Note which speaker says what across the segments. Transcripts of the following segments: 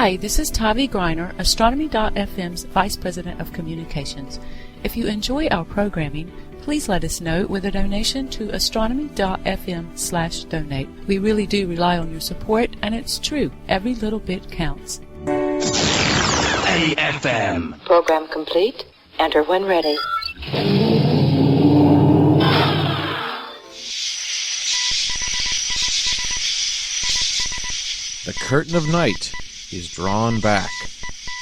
Speaker 1: Hi, this is Tavi Greiner, Astronomy.fm's Vice President of Communications. If you enjoy our programming, please let us know with a donation to astronomy.fm/donate. We really do rely on your support, and it's true, every little bit counts.
Speaker 2: AFM.
Speaker 3: Program complete. Enter when ready.
Speaker 4: The curtain of night is drawn back.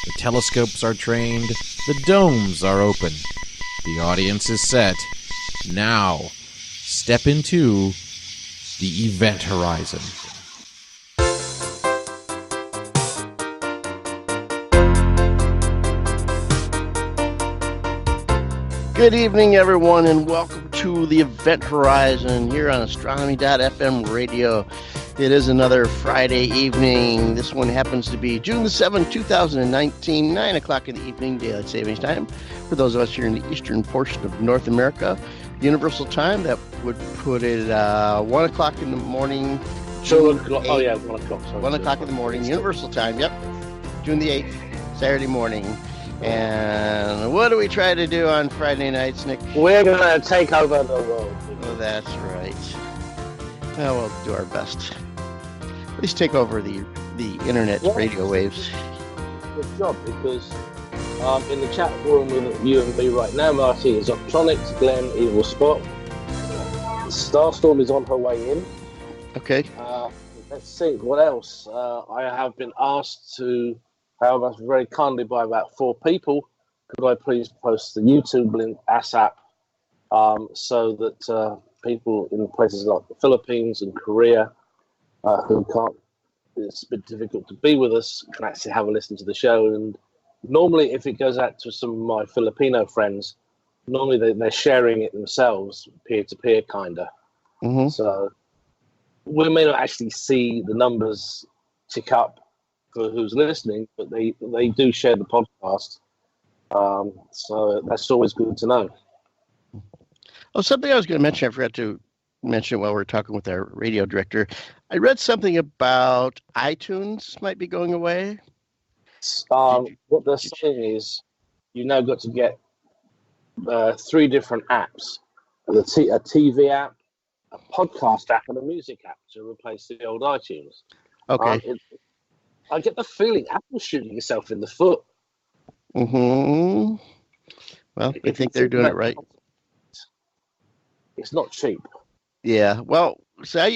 Speaker 4: The telescopes are trained. The domes are open. The audience is set. Now, step into the event horizon.
Speaker 5: Good evening, everyone, and welcome to the Event Horizon here on Astronomy.fm radio. It is another Friday evening. This one happens to be June the 7th, 2019, 9 o'clock in the evening, Daylight Savings Time. For those of us here in the eastern portion of North America, Universal Time, that would put it 1 o'clock in the morning.
Speaker 6: So 1 o'clock. Oh, yeah, 1 o'clock. Sorry.
Speaker 5: 1 o'clock in the morning, Universal Time, yep. June the 8th, Saturday morning. And what do we try to do on Friday nights, Nick?
Speaker 6: We're going to take over the world.
Speaker 5: Oh, that's right. Well, we'll do our best. At least take over the internet's radio waves.
Speaker 6: Good job, because in the chat room with you and me right now, Marty, is Optronics, Glenn, Evil Spot. Starstorm is on her way in.
Speaker 5: Okay.
Speaker 6: Let's see, what else? I have been asked to, however, very kindly by about 4 people, could I please post the YouTube link ASAP so that people in places like the Philippines and Korea who can't, it's a bit difficult to be with us, can actually have a listen to the show. And normally if it goes out to some of my Filipino friends, normally they're sharing it themselves, peer-to-peer kind of. Mm-hmm. So we may not actually see the numbers tick up for who's listening, but they do share the podcast. So that's always good to know.
Speaker 5: Oh, something I was going to mention, I forgot to mention while we were talking with our radio director. I read something about iTunes might be going away.
Speaker 6: What they're saying is you now got to get 3 different apps: a TV app, a podcast app, and a music app to replace the old iTunes.
Speaker 5: Okay.
Speaker 6: I get the feeling Apple's shooting itself in the foot.
Speaker 5: Mm-hmm. Well, I think they're doing it right.
Speaker 6: It's not cheap.
Speaker 5: Yeah. Well, so I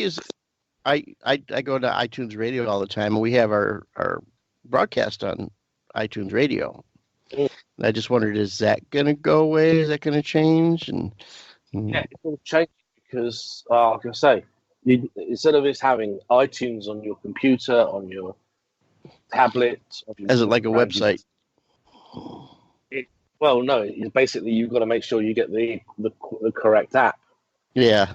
Speaker 5: go to iTunes Radio all the time, and we have our broadcast on iTunes Radio. And I just wondered, is that going to go away? Is that going to change?
Speaker 6: Yeah, it will change because, like I say, instead of us having iTunes on your computer, on your tablet,
Speaker 5: as it like a website?
Speaker 6: Well, no. It's basically, you've got to make sure you get the correct app.
Speaker 5: Yeah.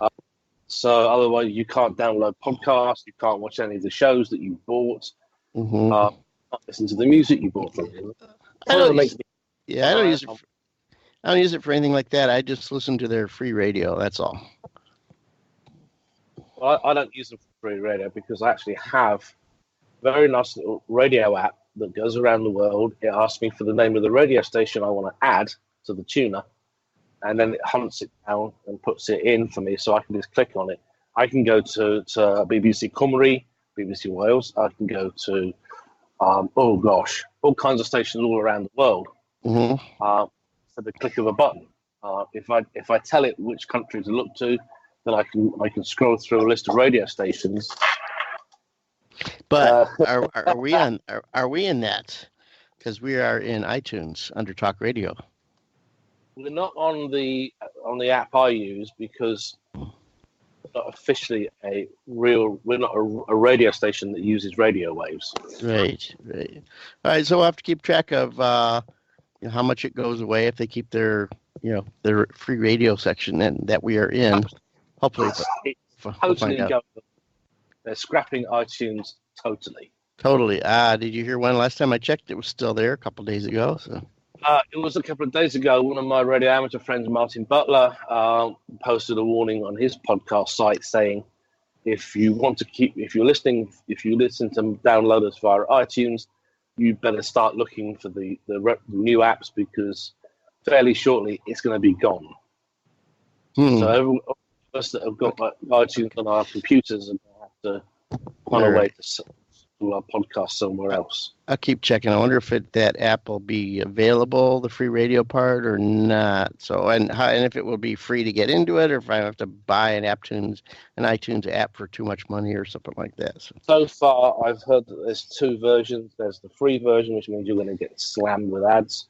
Speaker 6: So otherwise, you can't download podcasts. You can't watch any of the shows that you bought.
Speaker 5: Mm-hmm.
Speaker 6: Can't listen to the music you bought from them.
Speaker 5: I don't use it for anything like that. I just listen to their free radio. That's all.
Speaker 6: Well, I don't use them for free radio because I actually have a very nice little radio app that goes around the world. It asks me for the name of the radio station I want to add to the tuner, and then it hunts it down and puts it in for me, so I can just click on it. I can go to BBC Cymru, BBC Wales. I can go to, all kinds of stations all around the world.
Speaker 5: Mm-hmm.
Speaker 6: For the click of a button. If I tell it which country to look to, then I can scroll through a list of radio stations.
Speaker 5: But are we in that? Because we are in iTunes under Talk Radio.
Speaker 6: We're not on the app I use because we're not officially we're not a radio station that uses radio waves.
Speaker 5: Right. All right, so we'll have to keep track of how much it goes away if they keep their free radio section that we are in. Hopefully,
Speaker 6: they're scrapping iTunes totally.
Speaker 5: Totally. Did you hear one last time I checked? It was still there a couple of days ago. So.
Speaker 6: It was a couple of days ago. One of my radio amateur friends, Martin Butler, posted a warning on his podcast site saying, if you listen to download us via iTunes, you better start looking for the new apps, because fairly shortly it's going to be gone. So everyone of us that have got iTunes on our computers are going to have to find a way to our podcast somewhere else.
Speaker 5: I'll keep checking. I wonder if that app will be available, the free radio part, or not. So, and if it will be free to get into it, or if I have to buy an iTunes app for too much money or something like that.
Speaker 6: So far, I've heard that there's two versions. There's the free version, which means you're going to get slammed with ads,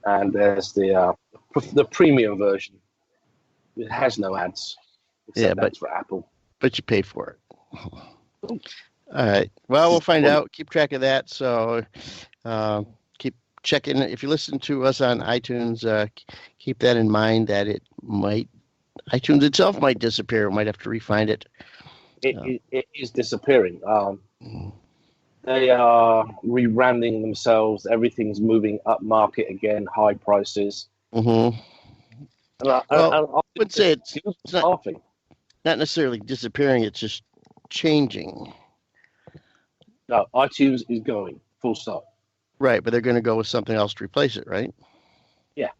Speaker 6: and there's the premium version. It has no ads. Except that's for Apple.
Speaker 5: But you pay for it. All right. Well, we'll find out. Keep track of that. So keep checking. If you listen to us on iTunes, keep that in mind that iTunes itself might disappear. We might have to refind it.
Speaker 6: It is disappearing. They are rebranding themselves. Everything's moving up market again, high prices.
Speaker 5: Mm-hmm. I would say it's not necessarily disappearing. It's just changing.
Speaker 6: No, iTunes is going, full stop.
Speaker 5: Right, but they're going to go with something else to replace it, right?
Speaker 6: Yeah,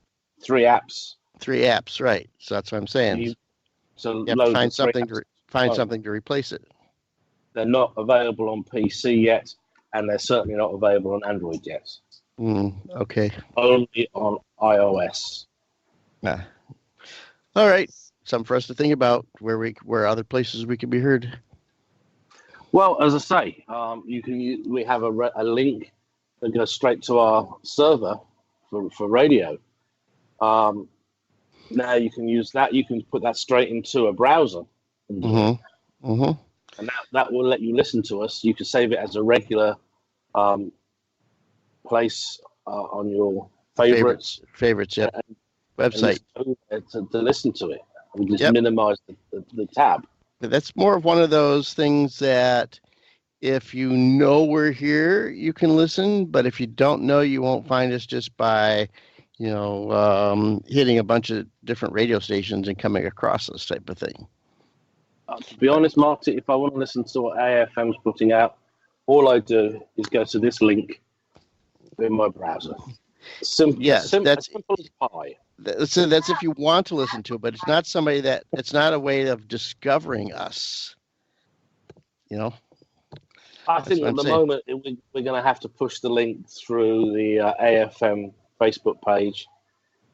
Speaker 6: 3 apps.
Speaker 5: 3 apps, right. So that's what I'm saying. You have to find something to replace it.
Speaker 6: They're not available on PC yet, and they're certainly not available on Android yet.
Speaker 5: Okay.
Speaker 6: Only on iOS.
Speaker 5: All right. Something for us to think about, where other places we can be heard.
Speaker 6: Well, as I say, we have a link that goes straight to our server for radio. Now you can use that. You can put that straight into a browser, and that will let you listen to us. You can save it as a regular place on your favorites,
Speaker 5: yeah, website
Speaker 6: to listen to it. And just minimize the tab.
Speaker 5: That's more of one of those things that if you know we're here, you can listen. But if you don't know, you won't find us just by, hitting a bunch of different radio stations and coming across this type of thing.
Speaker 6: To be honest, Marty, if I want to listen to what AFM's putting out, all I do is go to this link in my browser. Simple as pie.
Speaker 5: So that's if you want to listen to it, but it's not it's not a way of discovering us.
Speaker 6: I think at the moment we're going to have to push the link through the AFM Facebook page,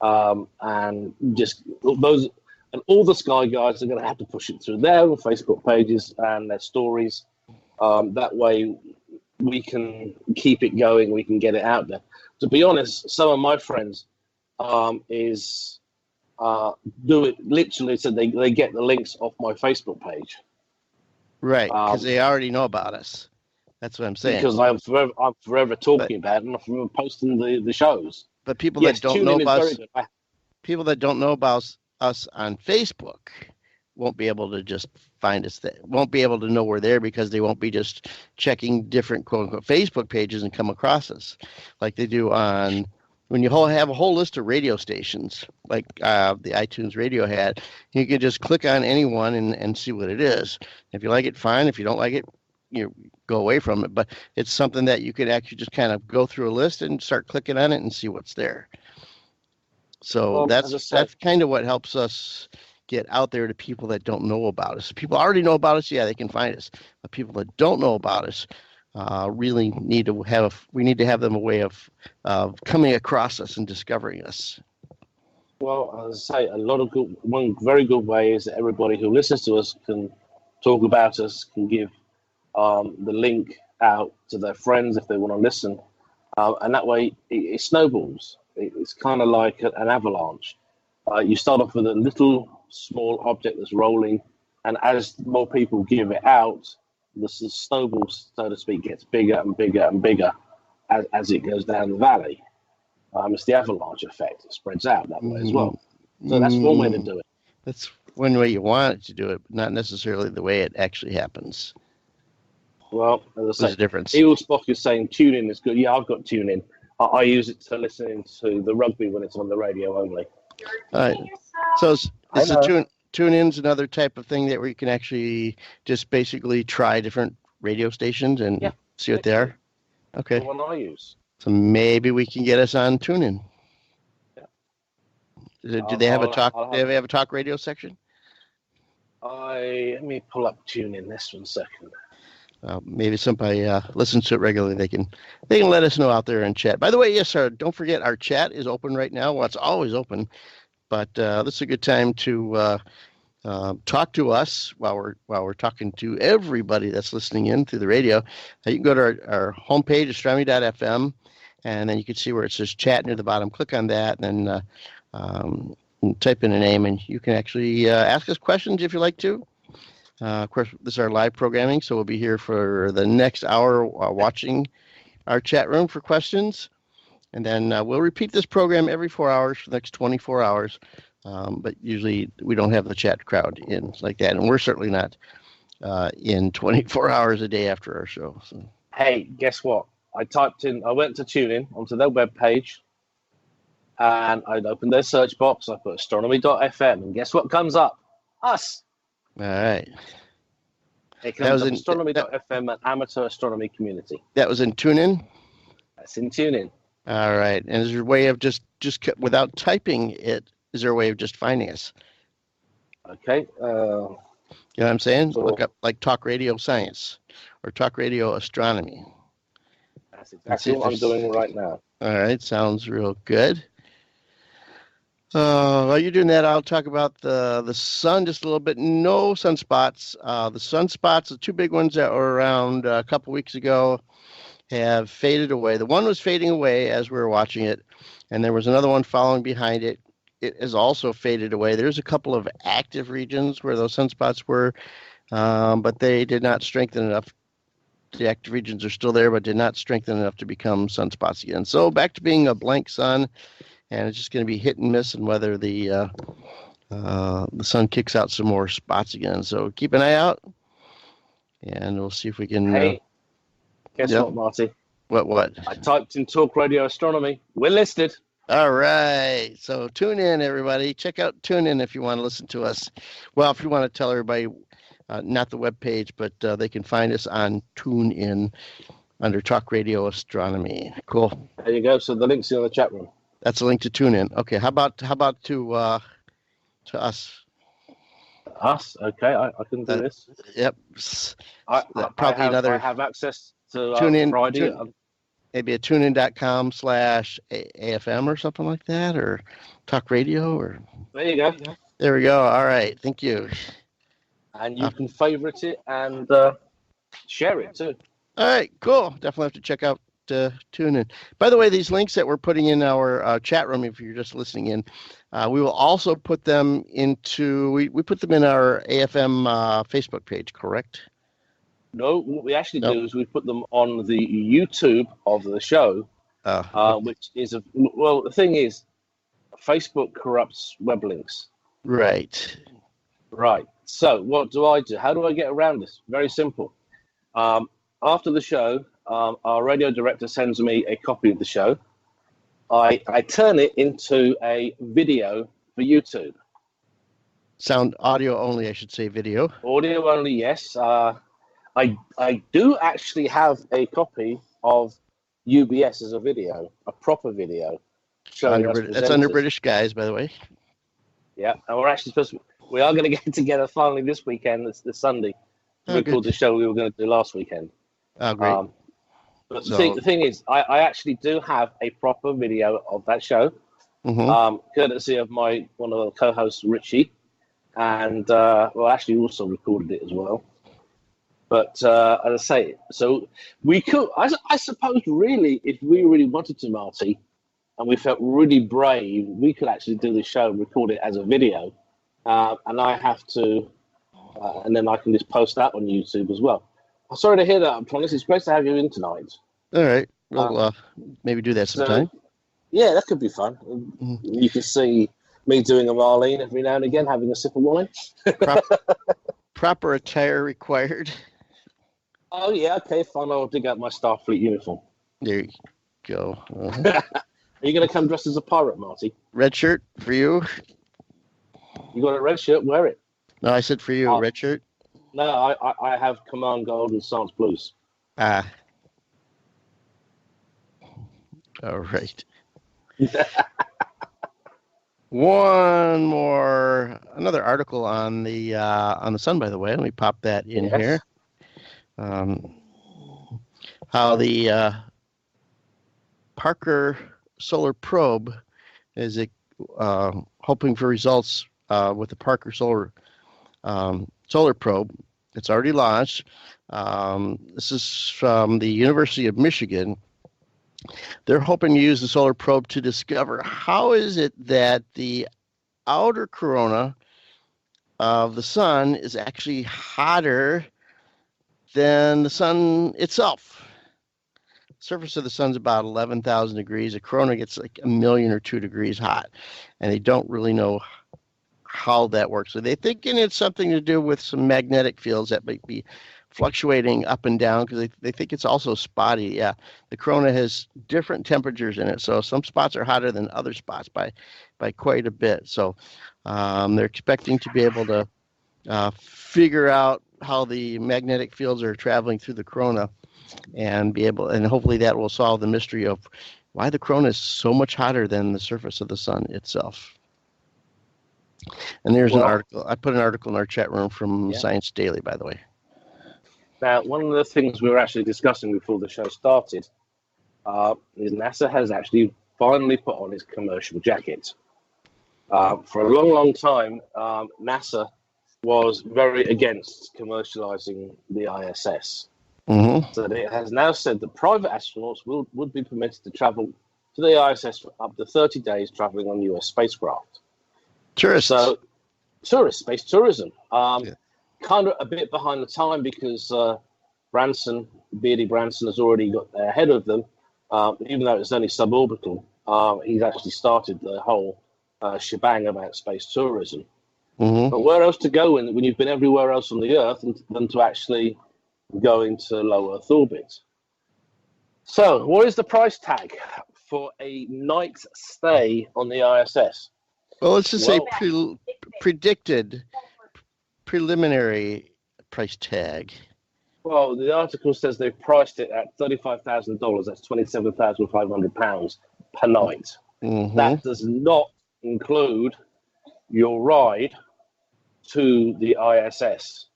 Speaker 6: and just all the Sky guys are going to have to push it through their Facebook pages and their stories. That way we can keep it going. We can get it out there. To be honest, some of my friends do it literally, so they get the links off my Facebook page.
Speaker 5: Right, because they already know about us. That's what I'm saying.
Speaker 6: Because I'm forever talking about it, and I'm forever posting the shows.
Speaker 5: But people that don't know about us on Facebook won't be able to just find us there. Won't be able to know we're there because they won't be just checking different quote unquote Facebook pages and come across us like they do on when you have a whole list of radio stations like the iTunes radio had. You can just click on any one and see what it is. If you like it, fine. If you don't like it, you go away from it. But it's something that you could actually just kind of go through a list and start clicking on it and see what's there. So that's kind of what helps us get out there to people that don't know about us. If people already know about us, yeah, they can find us. But people that don't know about us really need to have them a way of coming across us and discovering us.
Speaker 6: Well, as I say, one very good way is that everybody who listens to us can talk about us, can give the link out to their friends if they want to listen, and that way it snowballs. It's kind of like an avalanche. You start off with a little small object that's rolling, and as more people give it out, the snowball, so to speak, gets bigger and bigger and bigger as it goes down the valley. It's the avalanche effect. It spreads out that way as well. So that's one way to do it.
Speaker 5: That's one way you want it to do it, but not necessarily the way it actually happens.
Speaker 6: Well, as I say,
Speaker 5: there's a difference.
Speaker 6: Evil Spock is saying TuneIn is good. Yeah, I've got TuneIn. I use it to listen to the rugby when it's on the radio only.
Speaker 5: All right. So is the TuneIn's another type of thing that where you can actually just basically try different radio stations and see what they are? Okay.
Speaker 6: The one I use.
Speaker 5: So maybe we can get us on TuneIn.
Speaker 6: Yeah.
Speaker 5: Do they have a talk?
Speaker 6: I'll
Speaker 5: They have a talk radio section?
Speaker 6: Let me pull up TuneIn this 1 second.
Speaker 5: Maybe somebody listens to it regularly. They can let us know out there in chat. By the way, yes, sir. Don't forget our chat is open right now. Well, it's always open, but this is a good time to talk to us while we're talking to everybody that's listening in through the radio. You can go to our homepage, astronomy.fm, and then you can see where it says chat near the bottom. Click on that, and then type in a name, and you can actually ask us questions if you like to. Of course, this is our live programming, so we'll be here for the next hour watching our chat room for questions. And then we'll repeat this program every 4 hours for the next 24 hours. But usually we don't have the chat crowd in like that. And we're certainly not in 24 hours a day after our show. So.
Speaker 6: Hey, guess what? I went to TuneIn onto their webpage, and I opened their search box. I put astronomy.fm, and guess what comes up? Us.
Speaker 5: All right.
Speaker 6: It comes up astronomy.fm, an amateur astronomy community.
Speaker 5: That was in TuneIn?
Speaker 6: That's in TuneIn.
Speaker 5: All right. And is there a way of just without typing it, is there a way of just finding us?
Speaker 6: Okay.
Speaker 5: You know what I'm saying? So look up like Talk Radio Science or Talk Radio Astronomy.
Speaker 6: That's exactly what I'm doing right now.
Speaker 5: All right. Sounds real good. While you're doing that, I'll talk about the sun just a little bit. No sunspots. The sunspots, the two big ones that were around a couple weeks ago, have faded away. The one was fading away as we were watching it, and there was another one following behind it. It has also faded away. There's a couple of active regions where those sunspots were, but they did not strengthen enough. The active regions are still there, but did not strengthen enough to become sunspots again. So back to being a blank sun. And it's just going to be hit and miss, and whether the sun kicks out some more spots again. So keep an eye out, and we'll see if we can.
Speaker 6: Hey, guess what, Marty?
Speaker 5: What?
Speaker 6: I typed in Talk Radio Astronomy. We're listed.
Speaker 5: All right. So tune in, everybody. Check out TuneIn if you want to listen to us. Well, if you want to tell everybody, not the webpage, but they can find us on TuneIn under Talk Radio Astronomy. Cool.
Speaker 6: There you go. So the link's in the chat room.
Speaker 5: That's a link to TuneIn. Okay, how about to us?
Speaker 6: Us? Okay, I can do this.
Speaker 5: Yep. Another.
Speaker 6: I have access to
Speaker 5: TuneIn.
Speaker 6: Friday.
Speaker 5: Maybe a tunein.com/AFM or something like that, or Talk Radio, or.
Speaker 6: There you go.
Speaker 5: There we go. All right. Thank you.
Speaker 6: And you can favorite it and share it too.
Speaker 5: All right. Cool. Definitely have to check out. Tune in. By the way, these links that we're putting in our chat room, if you're just listening in, we will also put them into. We put them in our AFM Facebook page, correct?
Speaker 6: No, what we actually do is we put them on the YouTube of the show, which is the thing is, Facebook corrupts web links.
Speaker 5: Right.
Speaker 6: So what do I do? How do I get around this? Very simple. After the show. Our radio director sends me a copy of the show. I turn it into a video for YouTube.
Speaker 5: Audio only, I should say video.
Speaker 6: Audio only, yes. I do actually have a copy of UBS as a video, a proper video.
Speaker 5: That's under British Guys, by the way.
Speaker 6: Yeah, and we are going to get together finally this weekend, this Sunday, to record the show we were going to do last weekend.
Speaker 5: Oh, great.
Speaker 6: But the thing is, I actually do have a proper video of that show, courtesy of one of the co-hosts, Richie, and actually also recorded it as well. But as I say, so we could, I suppose, really, if we really wanted to, Marty, and we felt really brave, we could actually do the show and record it as a video, and I have to, and then I can just post that on YouTube as well. I'm sorry to hear that, Thomas. It's great to have you in tonight.
Speaker 5: All right. We'll maybe do that sometime.
Speaker 6: Yeah, that could be fun. You can see me doing a Marlene every now and again, having a sip of wine.
Speaker 5: Proper attire required.
Speaker 6: Oh, yeah. Okay, fine. I'll dig out my Starfleet uniform.
Speaker 5: There you go.
Speaker 6: Are you going to come dressed as a pirate, Marty?
Speaker 5: Red shirt for you.
Speaker 6: You got a red shirt? Wear it.
Speaker 5: No, I said for you, red shirt.
Speaker 6: No, I have Command Gold and Sans Blues.
Speaker 5: All right. Another article on the sun, by the way. Let me pop that in here. How the Parker Solar Probe is hoping for results with the Parker Solar Probe. It's already launched. This is from the University of Michigan. They're hoping to use the solar probe to discover how is it that the outer corona of the sun is actually hotter than the sun itself. The surface of the sun's about 11,000 degrees. The corona gets like 1 million or 2 degrees hot, and they don't really know how that works. So they're thinking it's something to do with some magnetic fields that might be fluctuating up and down, because they think it's also spotty. Yeah, the corona has different temperatures in it, so some spots are hotter than other spots by quite a bit. So they're expecting to be able to figure out how the magnetic fields are traveling through the corona, and hopefully that will solve the mystery of why the corona is so much hotter than the surface of the sun itself. And there's an article. I put an article in our chat room from Science Daily, by the way.
Speaker 6: Now, one of the things we were actually discussing before the show started is NASA has actually finally put on its commercial jacket. For a long, long time, NASA was very against commercializing the ISS.
Speaker 5: Mm-hmm.
Speaker 6: So it has now said that private astronauts would be permitted to travel to the ISS for up to 30 days traveling on US spacecraft.
Speaker 5: Tourists.
Speaker 6: So, space tourism. Kind of a bit behind the time, because Beardy Branson has already got ahead of them, even though it's only suborbital. He's actually started the whole shebang about space tourism.
Speaker 5: Mm-hmm.
Speaker 6: But where else to go when you've been everywhere else on the Earth than to actually go into low Earth orbit? So, what is the price tag for a night stay on the ISS?
Speaker 5: Well, let's just say predicted preliminary price tag.
Speaker 6: Well, the article says they've priced it at $35,000. That's £27,500 per night.
Speaker 5: Mm-hmm.
Speaker 6: That does not include your ride to the ISS,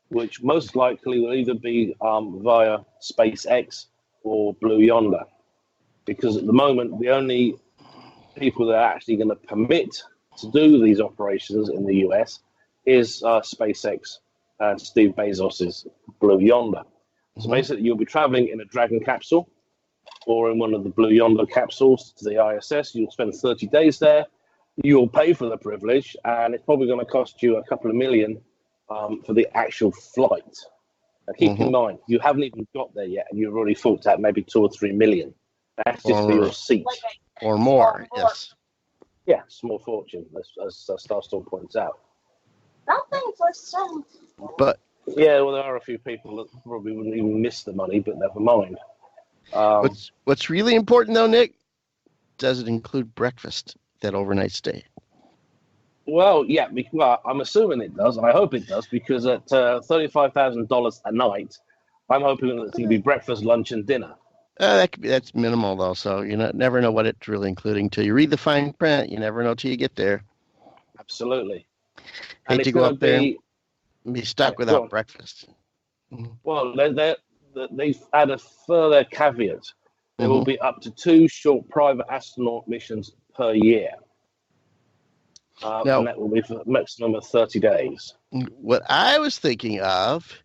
Speaker 6: which most likely will either be via SpaceX or Blue Yonder, because at the moment the only people that are actually going to permit to do these operations in the US is SpaceX and Steve Bezos's Blue Yonder. So basically, you'll be traveling in a Dragon capsule or in one of the Blue Yonder capsules to the ISS. You'll spend 30 days there. You'll pay for the privilege, and it's probably going to cost you a couple of million for the actual flight. Now, keep in mind, you haven't even got there yet, and you've already forked out maybe 2 or 3 million. That's just for your seat.
Speaker 5: Or more, yes.
Speaker 6: Yeah, small fortune, as Starstorm points out.
Speaker 2: Nothing for some.
Speaker 5: But
Speaker 6: yeah, well, there are a few people that probably wouldn't even miss the money, but never mind.
Speaker 5: What's really important, though, Nick, does it include breakfast, that overnight stay?
Speaker 6: Well, yeah, I'm assuming it does, and I hope it does, because at $35,000 a night, I'm hoping that it's going to be breakfast, lunch, and dinner.
Speaker 5: That's minimal, though, so you never know what it's really including till you read the fine print. You never know till you get there.
Speaker 6: Absolutely.
Speaker 5: Hate to go up there and be stuck without breakfast.
Speaker 6: Well, they've added a further caveat. There will be up to 2 short private astronaut missions per year. And that will be for a maximum of 30 days.
Speaker 5: What I was thinking of,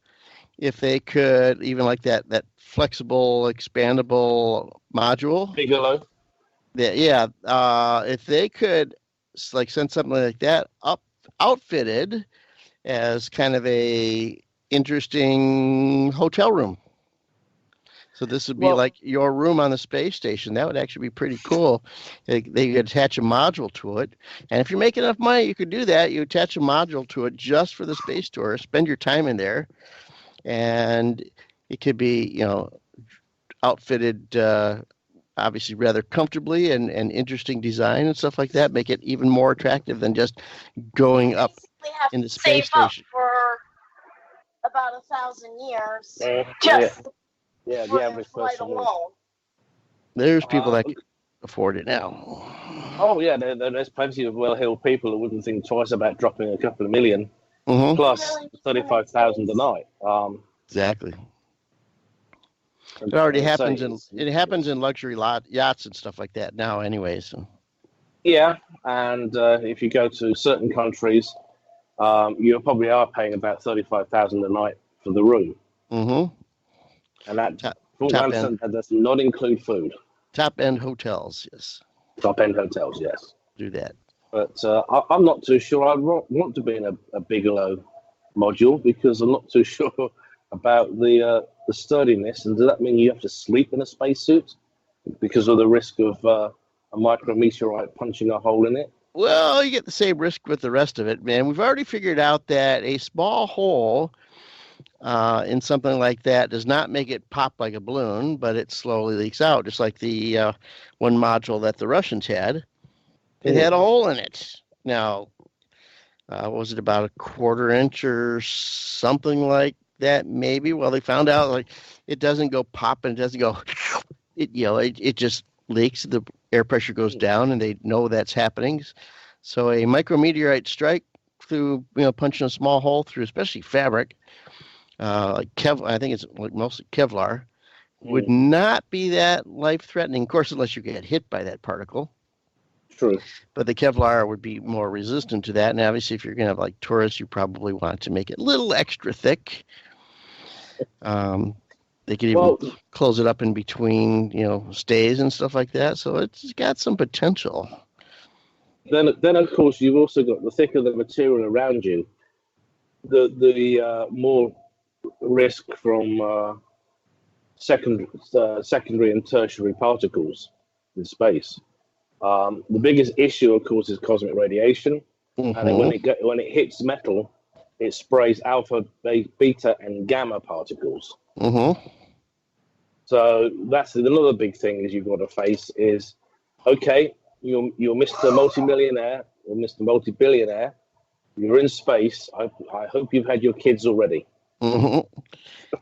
Speaker 5: if they could, even like that flexible, expandable module.
Speaker 6: Bigelow.
Speaker 5: Yeah. If they could like send something like that up, outfitted as kind of a interesting hotel room. So this would be like your room on the space station. That would actually be pretty cool. They could attach a module to it. And if you're making enough money, you could do that. You attach a module to it just for the space tour. Spend your time in there. And it could be, outfitted obviously rather comfortably and interesting design and stuff like that. Make it even more attractive than just going up in the space station.
Speaker 2: For about 1,000 years.
Speaker 6: Yeah, the average person will.
Speaker 5: There's people that afford it now.
Speaker 6: Oh yeah, there's plenty of well-heeled people who wouldn't think twice about dropping a couple of million
Speaker 5: Mm-hmm.
Speaker 6: plus 35,000 a night.
Speaker 5: Exactly. It already happens
Speaker 6: it
Speaker 5: happens in luxury yachts and stuff like that now, anyways. So.
Speaker 6: Yeah, and if you go to certain countries, you probably are paying about 35,000 a night for the room,
Speaker 5: Mm-hmm.
Speaker 6: and that
Speaker 5: top end.
Speaker 6: that does not include food.
Speaker 5: Top end hotels, yes.
Speaker 6: Top end hotels, yes.
Speaker 5: Do that.
Speaker 6: But I'm not too sure I want to be in a Bigelow module because I'm not too sure about the sturdiness. And does that mean you have to sleep in a spacesuit because of the risk of a micrometeorite punching a hole in it?
Speaker 5: Well, you get the same risk with the rest of it, man. We've already figured out that a small hole in something like that does not make it pop like a balloon, but it slowly leaks out, just like the one module that the Russians had. It had a hole in it. Now, was it about a quarter inch or something like that? Maybe. Well, they found out like it doesn't go pop and it doesn't go. It just leaks. The air pressure goes down, and they know that's happening. So a micrometeorite strike through, punching a small hole through, especially fabric, like Kevlar. I think it's like mostly Kevlar, would not be that life-threatening. Of course, unless you get hit by that particle.
Speaker 6: True.
Speaker 5: But the Kevlar would be more resistant to that. And obviously, if you're going to have like tourists, you probably want to make it a little extra thick. They could even close it up in between, stays and stuff like that. So it's got some potential.
Speaker 6: Then of course, you've also got the thicker the material around you, the more risk from secondary and tertiary particles in space. The biggest issue, of course, is cosmic radiation, and when it hits metal, it sprays alpha, beta, and gamma particles.
Speaker 5: Mm-hmm.
Speaker 6: So that's another big thing is you've got to face is, okay, you're Mr. Multimillionaire or Mr. Multi-billionaire. You're in space. I hope you've had your kids already.
Speaker 5: Mm-hmm.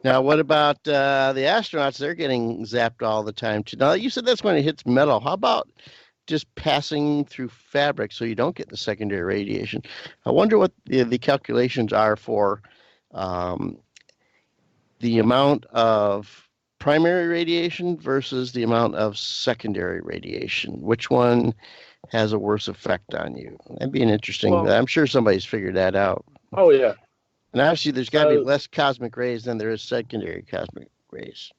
Speaker 5: Now, what about the astronauts? They're getting zapped all the time too. Now, you said that's when it hits metal. How about just passing through fabric so you don't get the secondary radiation? I wonder what the calculations are for the amount of primary radiation versus the amount of secondary radiation. Which one has a worse effect on you? That'd be an interesting. I'm sure somebody's figured that out.
Speaker 6: Oh yeah.
Speaker 5: And obviously, there's got to be less cosmic rays than there is secondary cosmic rays.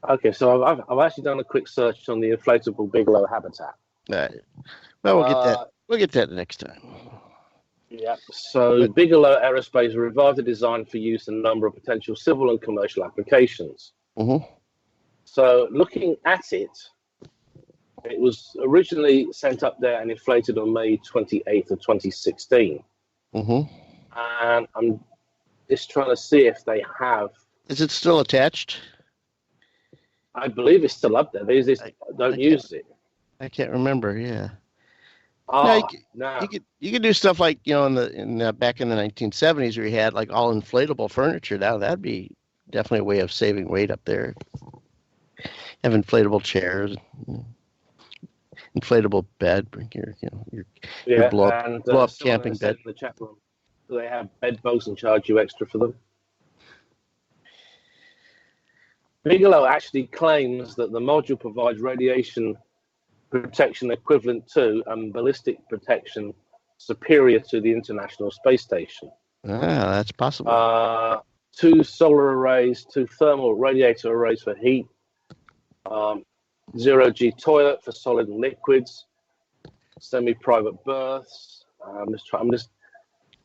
Speaker 6: Okay, so I've actually done a quick search on the inflatable Bigelow habitat.
Speaker 5: Well, we'll get that. We'll get that next time.
Speaker 6: Yeah. So Bigelow Aerospace revived the design for use in a number of potential civil and commercial applications.
Speaker 5: Mm-hmm.
Speaker 6: So looking at it, it was originally sent up there and inflated on May 28th of 2016.
Speaker 5: Mm-hmm.
Speaker 6: And I'm just trying to see if they have.
Speaker 5: Is it still attached?
Speaker 6: I believe it's still up there. They don't use it.
Speaker 5: I can't remember. Yeah.
Speaker 6: No.
Speaker 5: You could do stuff like in the back in the 1970s where you had like all inflatable furniture. Now that'd be definitely a way of saving weight up there. Have inflatable chairs, inflatable bed, your blow up camping bed.
Speaker 6: In the chat room, do they have bed bugs and charge you extra for them? Bigelow actually claims that the module provides radiation protection equivalent to and ballistic protection superior to the International Space Station.
Speaker 5: That's possible.
Speaker 6: 2 solar arrays, 2 thermal radiator arrays for heat, 0G toilet for solid and liquids, semi-private berths.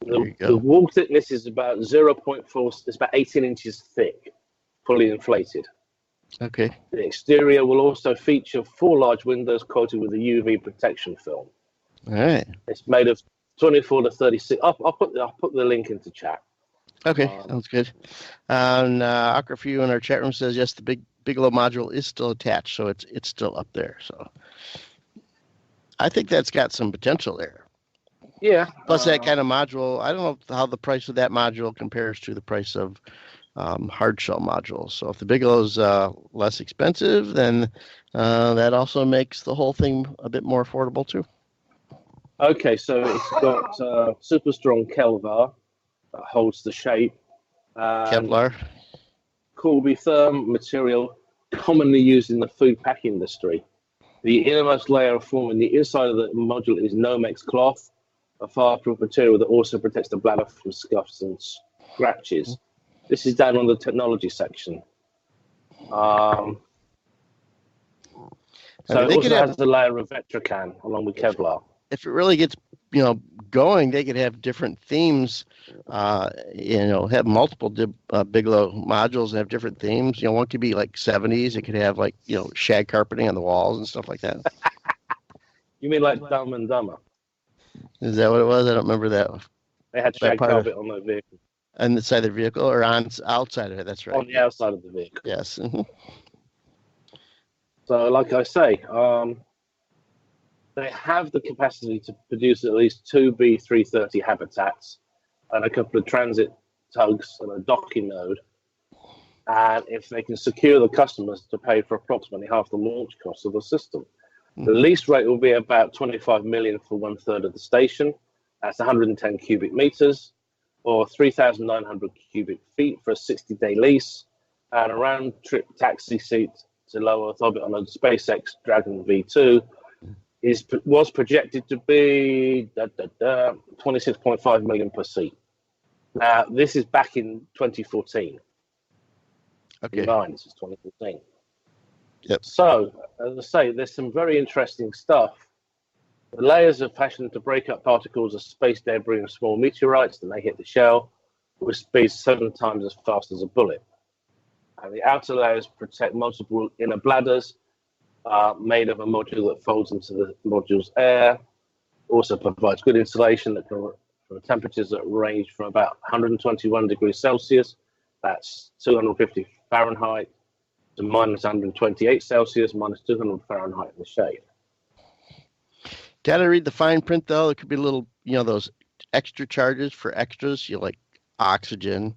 Speaker 6: The wall thickness is about 0.4. It's about 18 inches thick, fully inflated.
Speaker 5: Okay.
Speaker 6: The exterior will also feature 4 large windows coated with a UV protection film.
Speaker 5: All right.
Speaker 6: It's made of 24 to 36. I'll put the link into chat.
Speaker 5: Okay, sounds good. And Aquafew in our chat room says yes, the Bigelow module is still attached, so it's still up there. So I think that's got some potential there.
Speaker 6: Yeah.
Speaker 5: Plus that kind of module, I don't know how the price of that module compares to the price of hard shell modules. So if the Bigelow's less expensive, then that also makes the whole thing a bit more affordable too.
Speaker 6: Okay, so it's got super strong Kelvar that holds the shape.
Speaker 5: Kevlar.
Speaker 6: Corby therm material commonly used in the food pack industry. The innermost layer of foam in the inside of the module is Nomex cloth, a fireproof material that also protects the bladder from scuffs and scratches. This is down on the technology section. So it also has a layer of Vetracan along with Kevlar.
Speaker 5: If it really gets going, they could have different themes. Have multiple Bigelow modules and have different themes. One could be like 70s. It could have like shag carpeting on the walls and stuff like that.
Speaker 6: You mean like Dumb and Dumber?
Speaker 5: Is that what it was? I don't remember that.
Speaker 6: They had shag carpet on their vehicle.
Speaker 5: On the side of the vehicle or outside of it? That's right.
Speaker 6: On the outside of the vehicle.
Speaker 5: Yes.
Speaker 6: So, like I say, they have the capacity to produce at least 2 B330 habitats and a couple of transit tugs and a docking node. And if they can secure the customers to pay for approximately half the launch cost of the system, the lease rate will be about 25 million for 1/3 of the station. That's 110 cubic meters or 3,900 cubic feet for a 60-day lease, and a round-trip taxi seat to low Earth orbit on a SpaceX Dragon V2 was projected to be 26.5 million per seat. Now, this is back in 2014.
Speaker 5: Okay.
Speaker 6: This is 2014.
Speaker 5: Yep.
Speaker 6: So, as I say, there's some very interesting stuff. The layers are fashioned to break up particles of space debris and small meteorites that may hit the shell with speeds 7 times as fast as a bullet. And the outer layers protect multiple inner bladders made of a module that folds into the module's air. Also provides good insulation that can for temperatures that range from about 121 degrees Celsius, that's 250 Fahrenheit, to minus 128 Celsius, minus 200 Fahrenheit in the shade.
Speaker 5: Gotta read the fine print though. There could be little, those extra charges for extras, like oxygen,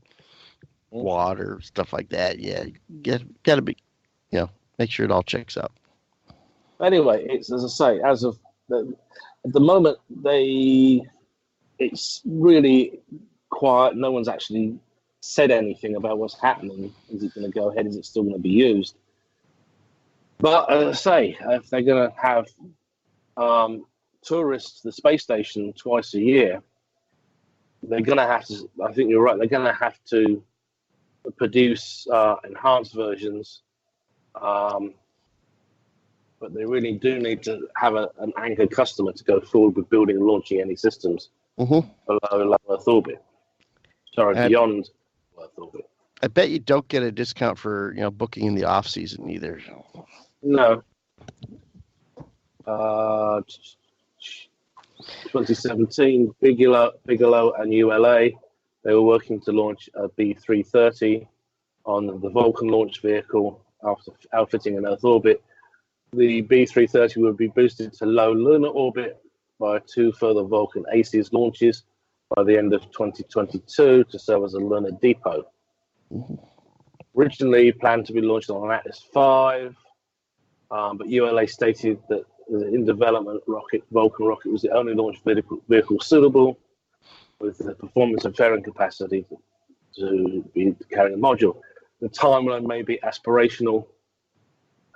Speaker 5: water, stuff like that. Yeah, gotta be, make sure it all checks out.
Speaker 6: Anyway, it's, as I say, as of at the moment, it's really quiet. No one's actually said anything about what's happening. Is it going to go ahead? Is it still going to be used? But as I say, if they're going to have tourists to the space station twice a year, they're going to have to, I think you're right, they're going to have to produce enhanced versions. But they really do need to have an anchor customer to go forward with building and launching any systems below low Earth orbit. Beyond Earth orbit.
Speaker 5: I bet you don't get a discount for booking in the off season either.
Speaker 6: No. 2017, Bigelow and ULA, they were working to launch a B330 on the Vulcan launch vehicle after outfitting an Earth orbit. The B330 will be boosted to low lunar orbit by 2 further Vulcan ACES launches by the end of 2022 to serve as a lunar depot. Originally planned to be launched on Atlas V, but ULA stated that the in development Vulcan rocket was the only launch vehicle suitable with the performance and fairing capacity to be carrying a module. The timeline may be aspirational,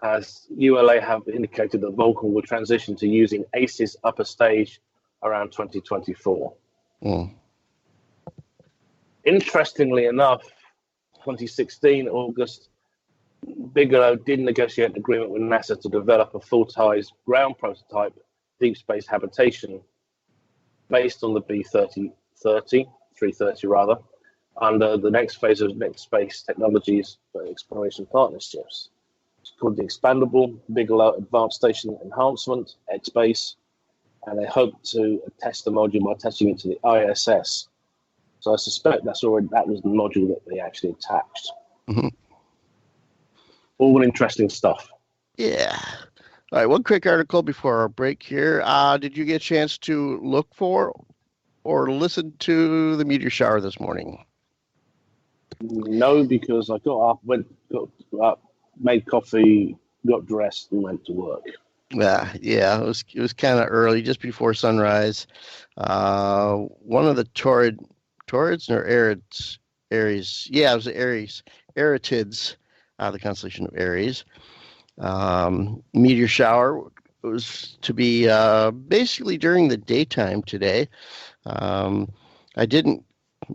Speaker 6: as ULA have indicated that Vulcan will transition to using ACES upper stage around 2024. Interestingly enough, 2016 August, Bigelow did negotiate an agreement with NASA to develop a full-size ground prototype deep space habitation based on the B330 rather, under the next phase of Next Space Technologies for Exploration Partnerships. It's called the Expandable Bigelow Advanced Station Enhancement, X-Base, and they hope to test the module by attaching it to the ISS. So I suspect that was the module that they actually attached. All interesting stuff.
Speaker 5: Yeah. All right, one quick article before our break here. Did you get a chance to look for or listen to the meteor shower this morning?
Speaker 6: No, because I got up, got up, made coffee, got dressed, and went to work.
Speaker 5: Yeah, it was kind of early, just before sunrise. One of the Taurids or Aries. Yeah, it was the Aritids, the constellation of Aries. Meteor shower was to be basically during the daytime today. I didn't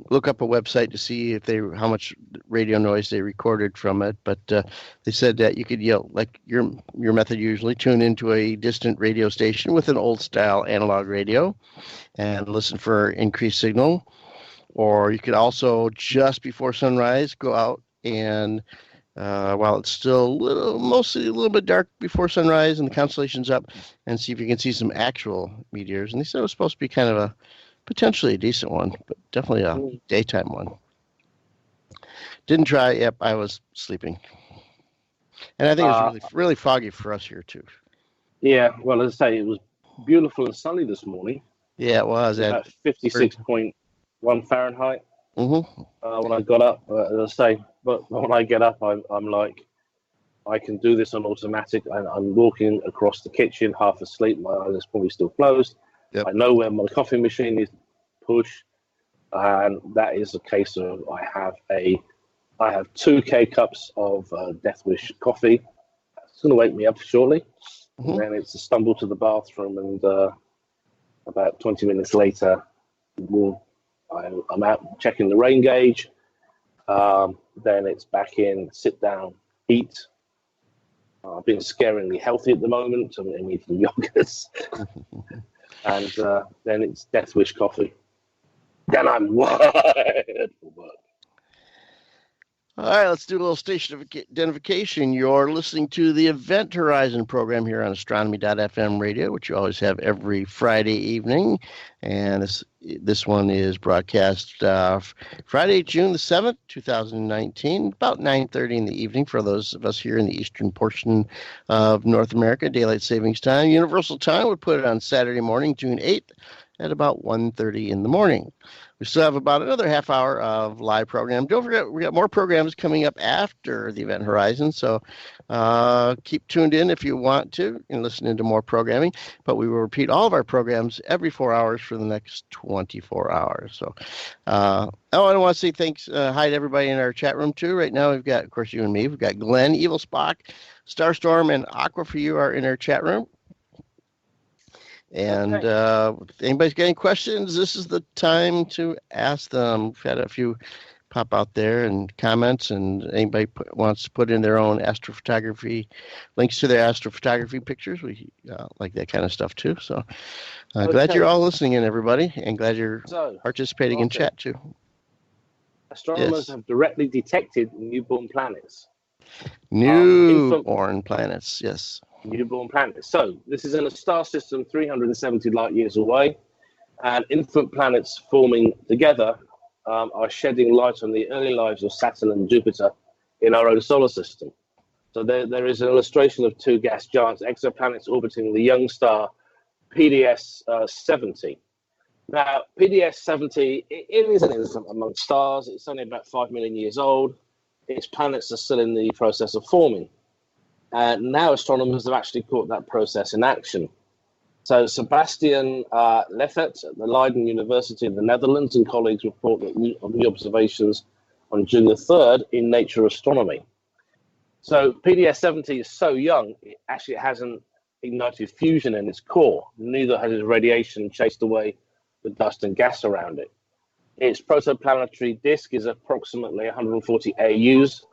Speaker 5: look up a website to see how much radio noise they recorded from it, but they said that you could like your method usually, tune into a distant radio station with an old style analog radio and listen for increased signal. Or you could also, just before sunrise, go out and while it's still mostly a little bit dark before sunrise and the constellation's up, and see if you can see some actual meteors. And they said it was supposed to be kind of potentially a decent one, but definitely a daytime one. Didn't try. Yep, I was sleeping. And I think it was really foggy for us here too.
Speaker 6: Yeah, well, as I say, it was beautiful and sunny this morning.
Speaker 5: Yeah, it was.
Speaker 6: At 56.1 Fahrenheit.
Speaker 5: Mm-hmm.
Speaker 6: When I got up, as I say, but when I get up, I'm like, I can do this on automatic. I'm walking across the kitchen, half asleep. My eyes are probably still closed. Yep. I know where my coffee machine is. Push, and that is a case of I have 2 K-cups of Death Wish coffee. It's going to wake me up shortly. Mm-hmm. And then it's a stumble to the bathroom, and about 20 minutes later, I'm out checking the rain gauge. Then it's back in, sit down, eat. I've been scarily healthy at the moment. I'm eating yogurts. And then it's Death Wish coffee. Then I'm wired for work.
Speaker 5: All right, let's do a little station identification. You're listening to the Event Horizon program here on Astronomy.fm radio, which you always have every Friday evening. And this one is broadcast Friday, June the 7th, 2019, about 9:30 in the evening for those of us here in the eastern portion of North America, Daylight Savings Time. Universal Time, we put it on Saturday morning, June 8th, at about 1:30 in the morning. We still have about another half hour of live program. Don't forget, we got more programs coming up after the Event Horizon, so keep tuned in if you want to and listen into more programming. But we will repeat all of our programs every 4 hours for the next 24 hours. So, I want to say thanks, hi to everybody in our chat room too. Right now, we've got, of course, you and me. We've got Glenn, Evil Spock, Starstorm, and Aqua for you are in our chat room. And if anybody's got any questions, this is the time to ask them. We've had a few pop out there and comments, and anybody wants to put in their own astrophotography, links to their astrophotography pictures. We like that kind of stuff too. So glad you're all listening in, everybody, and glad you're participating in chat too.
Speaker 6: Astronomers have directly detected newborn planets.
Speaker 5: Newborn planets, yes.
Speaker 6: Newborn planets. So this is in a star system 370 light years away, and infant planets forming together are shedding light on the early lives of Saturn and Jupiter in our own solar system. So there is an illustration of 2 gas giants, exoplanets orbiting the young star PDS 70. Now, PDS 70, it is an infant among stars. It's only about 5 million years old. Its planets are still in the process of forming. Now astronomers have actually caught that process in action. So Sebastian Leffert at the Leiden University of the Netherlands and colleagues report that new observations on June the 3rd in Nature Astronomy. So PDS 70 is so young, it actually hasn't ignited fusion in its core. Neither has its radiation chased away the dust and gas around it. Its protoplanetary disk is approximately 140 AUs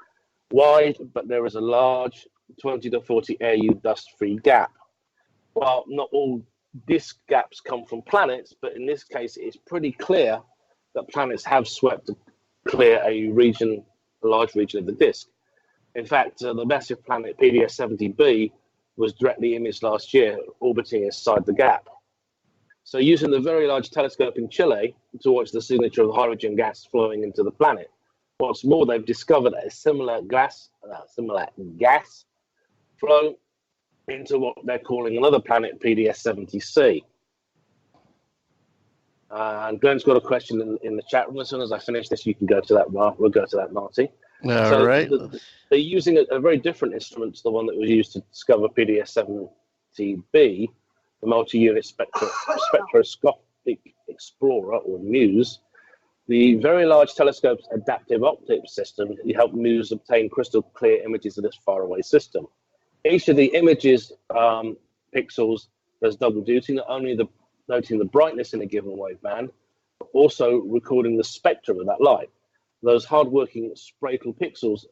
Speaker 6: wide, but there is a large 20 to 40 AU dust-free gap. Well, not all disk gaps come from planets, but in this case, it's pretty clear that planets have swept to clear a large region of the disk. In fact, the massive planet PDS-70b was directly imaged last year, orbiting inside the gap. So using the Very Large Telescope in Chile to watch the signature of the hydrogen gas flowing into the planet. What's more, they've discovered a similar gas flow into what they're calling another planet, PDS-70c. And Glenn's got a question in the chat room. As soon as I finish this, you can go to that. We'll go to that, Marty.
Speaker 5: All right.
Speaker 6: They're using a very different instrument to the one that was used to discover PDS-70b, the multi-unit spectroscopic explorer, or MUSE. The Very Large Telescope's adaptive optics system helped MUSE obtain crystal clear images of this faraway system. Each of the images pixels does double duty, not only noting the brightness in a given waveband, but also recording the spectrum of that light. Those hard-working spherical pixels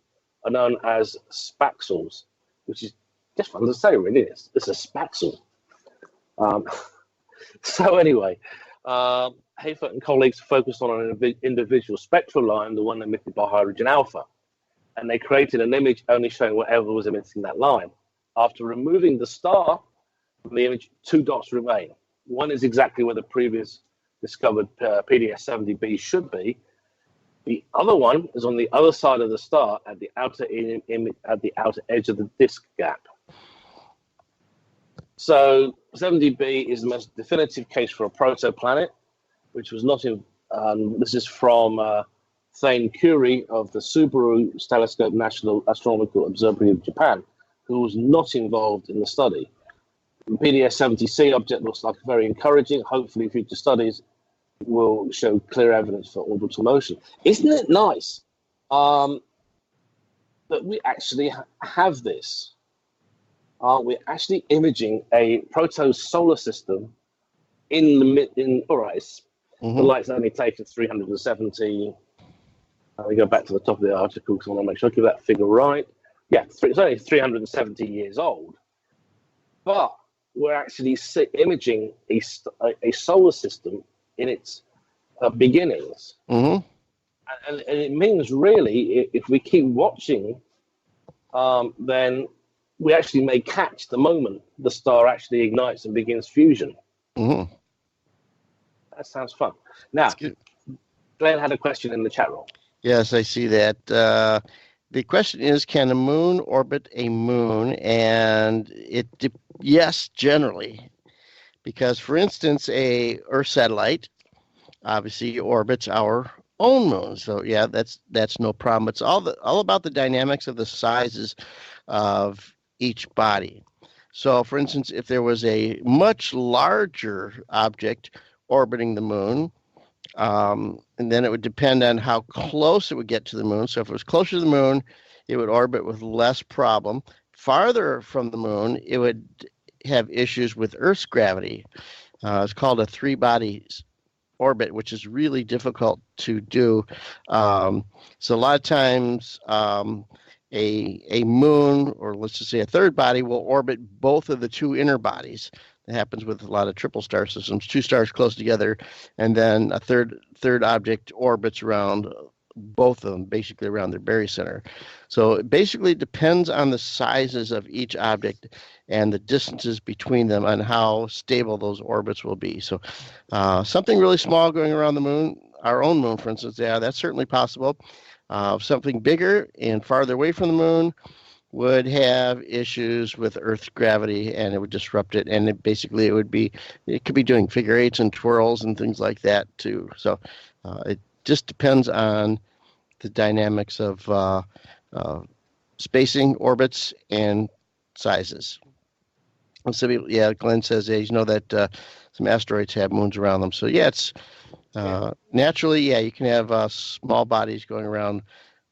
Speaker 6: are known as spaxels, which is just fun to say, really. It's a spaxel. So anyway, Hayford and colleagues focused on an individual spectral line, the one emitted by hydrogen alpha, and they created an image only showing whatever was emitting that line. After removing the star from the image, 2 dots remain. One is exactly where the previous discovered PDS-70b should be. The other one is on the other side of the star at the outer edge of the disk gap. So 70b is the most definitive case for a protoplanet, which was not in. This is from Thane Curie of the Subaru Telescope National Astronomical Observatory of Japan, who was not involved in the study. The PDS-70c object looks like very encouraging. Hopefully, future studies will show clear evidence for orbital motion. Isn't it nice that we actually have this? We're actually imaging a proto-solar system in all right, the light's only taken 370. We go back to the top of the article because I want to make sure I give that figure right. Yeah, it's only 370 years old. But we're actually imaging a solar system in its beginnings. And it means, really, if we keep watching, then we actually may catch the moment the star actually ignites and begins fusion. That sounds fun. Now, Glenn had a question in the chat room.
Speaker 5: Yes, I see that. The question is, can a moon orbit a moon? And yes, generally. Because, for instance, a Earth satellite obviously orbits our own moon. So, yeah, that's no problem. It's all about the dynamics of the sizes of each body. So, for instance, if there was a much larger object orbiting the moon, and then it would depend on how close it would get to the moon. So if it was closer to the moon, it would orbit with less problem. Farther from the moon, it would have issues with Earth's gravity. It's called a 3-body orbit, which is really difficult to do. So a lot of times a moon, or let's just say a third body, will orbit both of the 2 inner bodies. It happens with a lot of triple star systems, 2 stars close together, and then a third object orbits around both of them, basically around their barycenter. So it basically depends on the sizes of each object and the distances between them on how stable those orbits will be. So something really small going around the moon, our own moon, for instance, yeah, that's certainly possible. Something bigger and farther away from the moon would have issues with Earth's gravity, and it would disrupt it. And it could be doing figure eights and twirls and things like that too. So it just depends on the dynamics of spacing, orbits, and sizes. And so, yeah, Glenn says, you know that some asteroids have moons around them. So yeah, it's naturally, yeah, you can have small bodies going around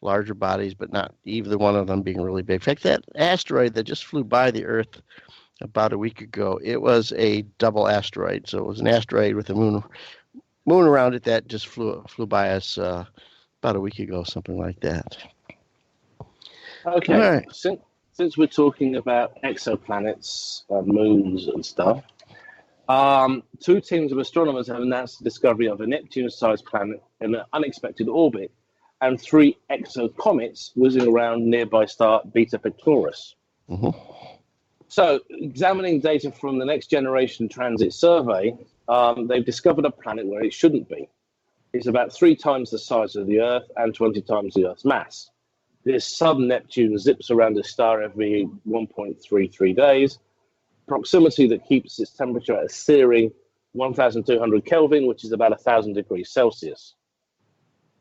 Speaker 5: larger bodies, but not either one of them being really big. In fact, that asteroid that just flew by the Earth about a week ago, it was a double asteroid. So it was an asteroid with a moon around it that just flew by us about a week ago, something like that.
Speaker 6: Okay,
Speaker 5: all right.
Speaker 6: Since we're talking about exoplanets, moons and stuff, 2 teams of astronomers have announced the discovery of a Neptune-sized planet in an unexpected orbit, and 3 exocomets whizzing around nearby star Beta Pictoris. So, examining data from the Next Generation Transit Survey, they've discovered a planet where it shouldn't be. It's about 3 times the size of the Earth and 20 times the Earth's mass. This sub-Neptune zips around a star every 1.33 days, proximity that keeps its temperature at a searing 1,200 Kelvin, which is about 1,000 degrees Celsius.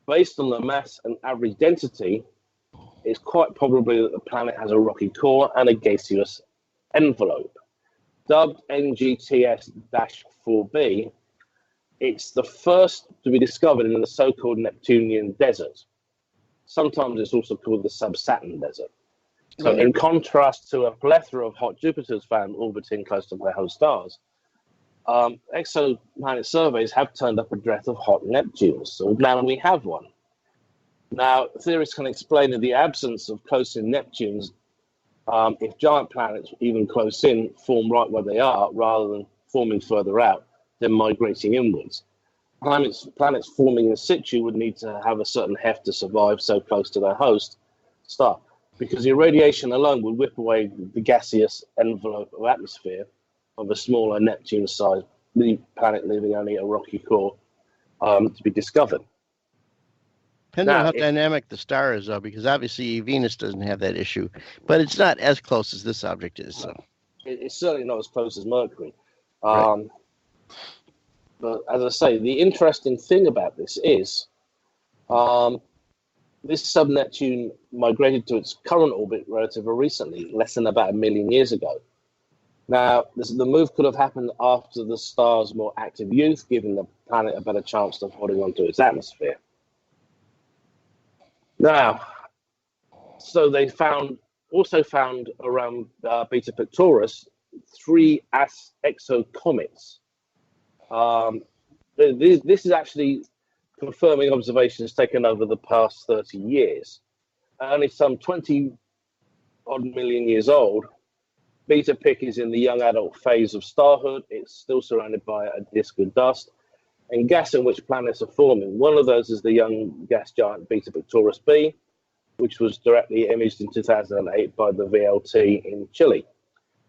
Speaker 6: Based on the mass and average density, it's quite probably that the planet has a rocky core and a gaseous envelope. Dubbed NGTS-4b, it's the first to be discovered in the so-called Neptunian desert. Sometimes it's also called the sub-Saturn desert. So in contrast to a plethora of hot Jupiters found orbiting close to their host stars, exoplanet surveys have turned up a dearth of hot Neptunes. So now we have one. Now, theorists can explain in the absence of close-in Neptunes, if giant planets, even close in, form right where they are, rather than forming further out, then migrating inwards. Planets forming in situ would need to have a certain heft to survive so close to their host star, because the irradiation alone would whip away the gaseous envelope of atmosphere of a smaller Neptune-sized planet, leaving only a rocky core to be discovered.
Speaker 5: Depends on how dynamic the star is, though, because obviously Venus doesn't have that issue, but it's not as close as this object is. So
Speaker 6: it's certainly not as close as Mercury.
Speaker 5: Right.
Speaker 6: But as I say, the interesting thing about this is this sub-Neptune migrated to its current orbit relatively recently, less than about 1 million years ago. Now, the move could have happened after the star's more active youth, giving the planet a better chance of holding onto its atmosphere. Now, so they also found around Beta Pictoris 3 exocomets. This is actually confirming observations taken over the past 30 years. Only some 20-odd million years old, Beta Pic is in the young adult phase of starhood. It's still surrounded by a disk of dust and gas in which planets are forming. One of those is the young gas giant Beta Pictoris b, which was directly imaged in 2008 by the VLT in Chile.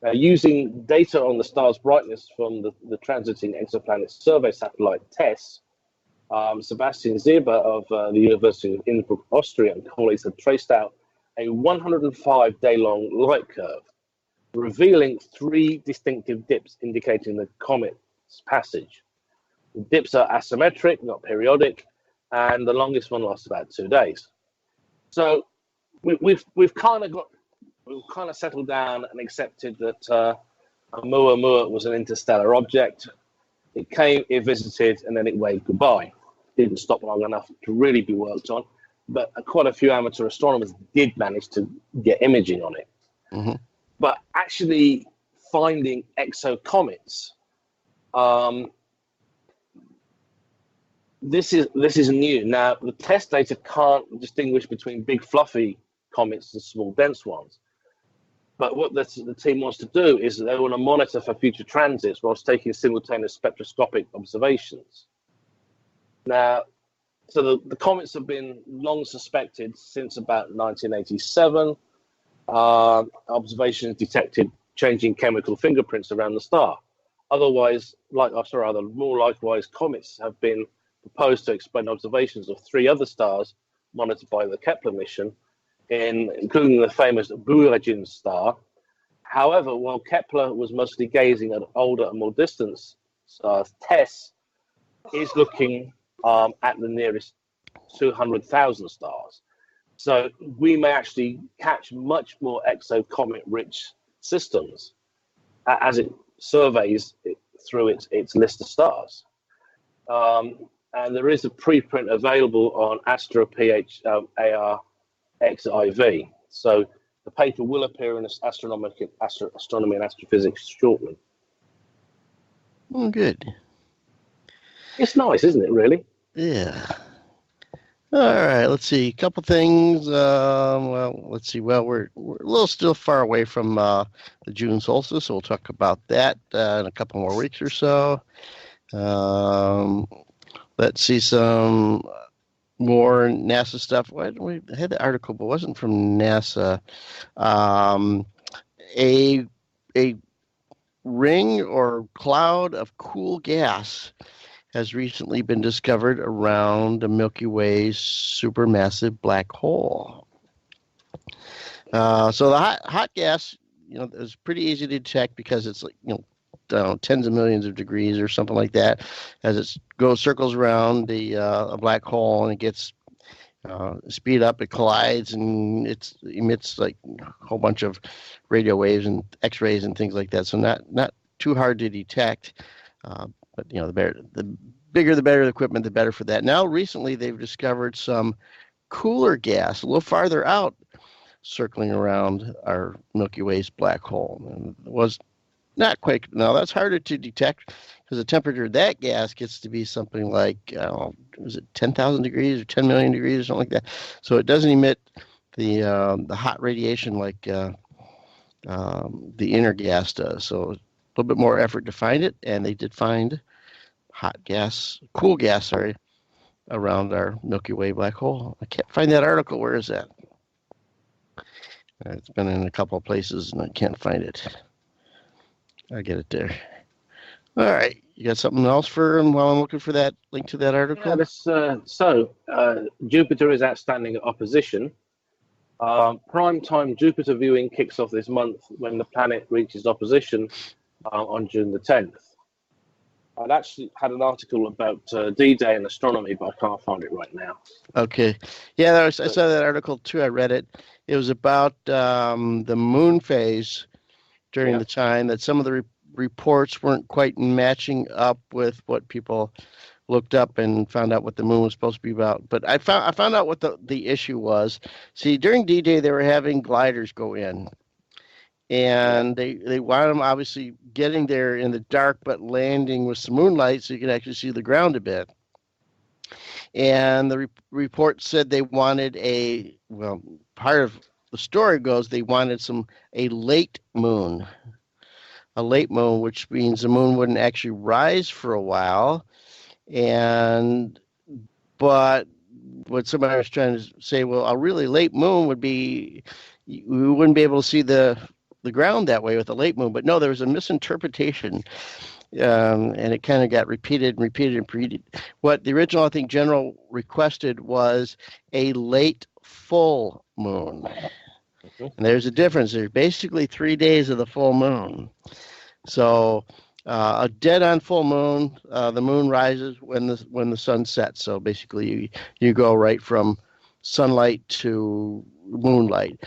Speaker 6: Now, using data on the star's brightness from the Transiting Exoplanet Survey satellite TESS, Sebastian Zieber of the University of Innsbruck, Austria, and colleagues have traced out a 105-day-long light curve, revealing 3 distinctive dips indicating the comet's passage. The dips are asymmetric, not periodic, and the longest one lasts about 2 days. So we've kind of settled down and accepted that Oumuamua was an interstellar object. It came, it visited, and then it waved goodbye. Didn't stop long enough to really be worked on, but quite a few amateur astronomers did manage to get imaging on it.
Speaker 5: Mm-hmm.
Speaker 6: But actually finding exocomets, this is new. Now, the test data can't distinguish between big fluffy comets and small dense ones. But what the team wants to do is they want to monitor for future transits whilst taking simultaneous spectroscopic observations. Now, so the comets have been long suspected since about 1987. Observations detected changing chemical fingerprints around the star. Otherwise, more likewise, comets have been proposed to explain observations of 3 other stars monitored by the Kepler mission, including the famous Bouragin star. However, while Kepler was mostly gazing at older and more distant stars, TESS is looking at the nearest 200,000 stars. So we may actually catch much more exocomet-rich systems as it surveys through its list of stars. And there is a preprint available on AstroPH ARXIV. So the paper will appear in Astronomy and Astrophysics shortly.
Speaker 5: Oh, good.
Speaker 6: It's nice, isn't it, really?
Speaker 5: Yeah. All right, let's see. A couple things. Let's see. Well, we're a little still far away from the June solstice, so we'll talk about that in a couple more weeks or so. Let's see some more NASA stuff. We had the article, but it wasn't from NASA. A ring or cloud of cool gas has recently been discovered around the Milky Way's supermassive black hole. So the hot gas, is pretty easy to detect because it's tens of millions of degrees or something like that, as it goes circles around the a black hole, and it gets speed up, it collides, and it emits like a whole bunch of radio waves and X-rays and things like that. So not too hard to detect, but the bigger the better the equipment, the better for that. Now recently they've discovered some cooler gas a little farther out, circling around our Milky Way's black hole, and it was not quite. Now that's harder to detect because the temperature of that gas gets to be something like, was it 10,000 degrees or 10 million degrees or something like that. So it doesn't emit the hot radiation like the inner gas does. So a little bit more effort to find it, and they did find cool gas, around our Milky Way black hole. I can't find that article. Where is that? It's been in a couple of places, and I can't find it. I'll get it there. All right. You got something else for him while I'm looking for that link to that article?
Speaker 6: Yeah, Jupiter is outstanding at opposition. Prime time Jupiter viewing kicks off this month when the planet reaches opposition on June the 10th. I'd actually had an article about D-Day and astronomy, but I can't find it right now.
Speaker 5: Okay. Yeah, I saw that article too. I read it. It was about the moon phase during the time that some of the reports weren't quite matching up with what people looked up and found out what the moon was supposed to be about. But I found out what the issue was. See, during D-Day, they were having gliders go in. And they wanted them obviously getting there in the dark, but landing with some moonlight so you could actually see the ground a bit. And the report said they wanted part of the story goes they wanted a late moon. A late moon, which means the moon wouldn't actually rise for a while. But what somebody was trying to say, well, a really late moon would be, we wouldn't be able to see the ground that way with a late moon. But no, there was a misinterpretation, and it kind of got repeated. What the original, I think, general requested was a late full moon. And there's a difference. There's basically 3 days of the full moon. So a dead-on full moon, the moon rises when the sun sets. So basically, you go right from sunlight to moonlight.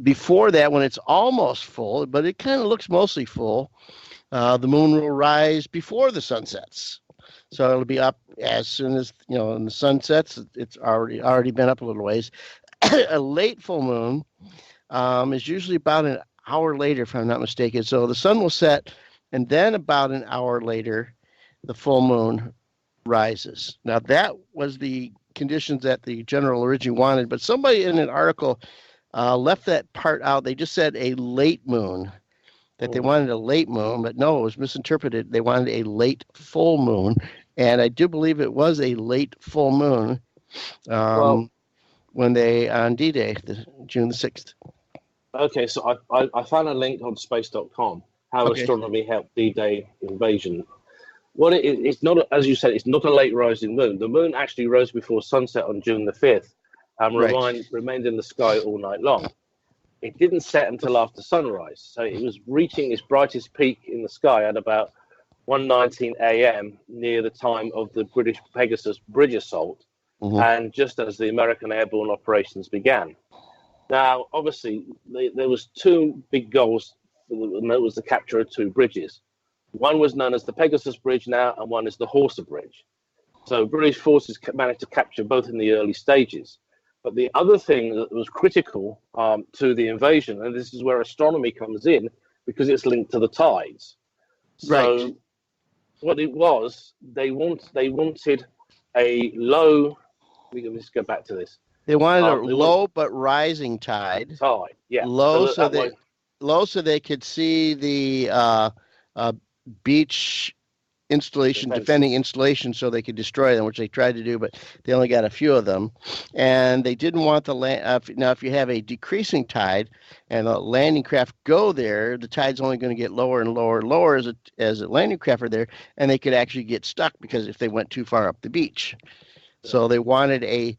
Speaker 5: Before that, when it's almost full, but it kind of looks mostly full, the moon will rise before the sun sets. So it'll be up as soon as when the sun sets. It's already been up a little ways. A late full moon is usually about an hour later, if I'm not mistaken. So the sun will set, and then about an hour later, the full moon rises. Now, that was the conditions that the general originally wanted, but somebody in an article left that part out. They just said a late moon, that they wanted a late moon, but no, it was misinterpreted. They wanted a late full moon, and I do believe it was a late full moon when they, on D-Day, June the 6th.
Speaker 6: Okay, so I found a link on space.com, how astronomy helped D-Day invasion. What it's not, as you said, it's not a late rising moon. The moon actually rose before sunset on June the 5th and remained in the sky all night long. It didn't set until after sunrise, so it was reaching its brightest peak in the sky at about 1:19 a.m. near the time of the British Pegasus bridge assault, and just as the American airborne operations began. Now, obviously, there was two big goals, and that was the capture of two bridges. One was known as the Pegasus Bridge now, and one is the Horsa Bridge. So British forces managed to capture both in the early stages. But the other thing that was critical to the invasion, and this is where astronomy comes in, because it's linked to the tides. So what it was, they wanted a low. Let me just go back to this.
Speaker 5: They wanted a low but rising tide.
Speaker 6: Yeah.
Speaker 5: Low so they could see the beach installation, defending installation, so they could destroy them, which they tried to do, but they only got a few of them. And they didn't want the land. Now, if you have a decreasing tide and a landing craft go there, the tide's only going to get lower and lower and lower as a landing craft are there, and they could actually get stuck because if they went too far up the beach. So they wanted a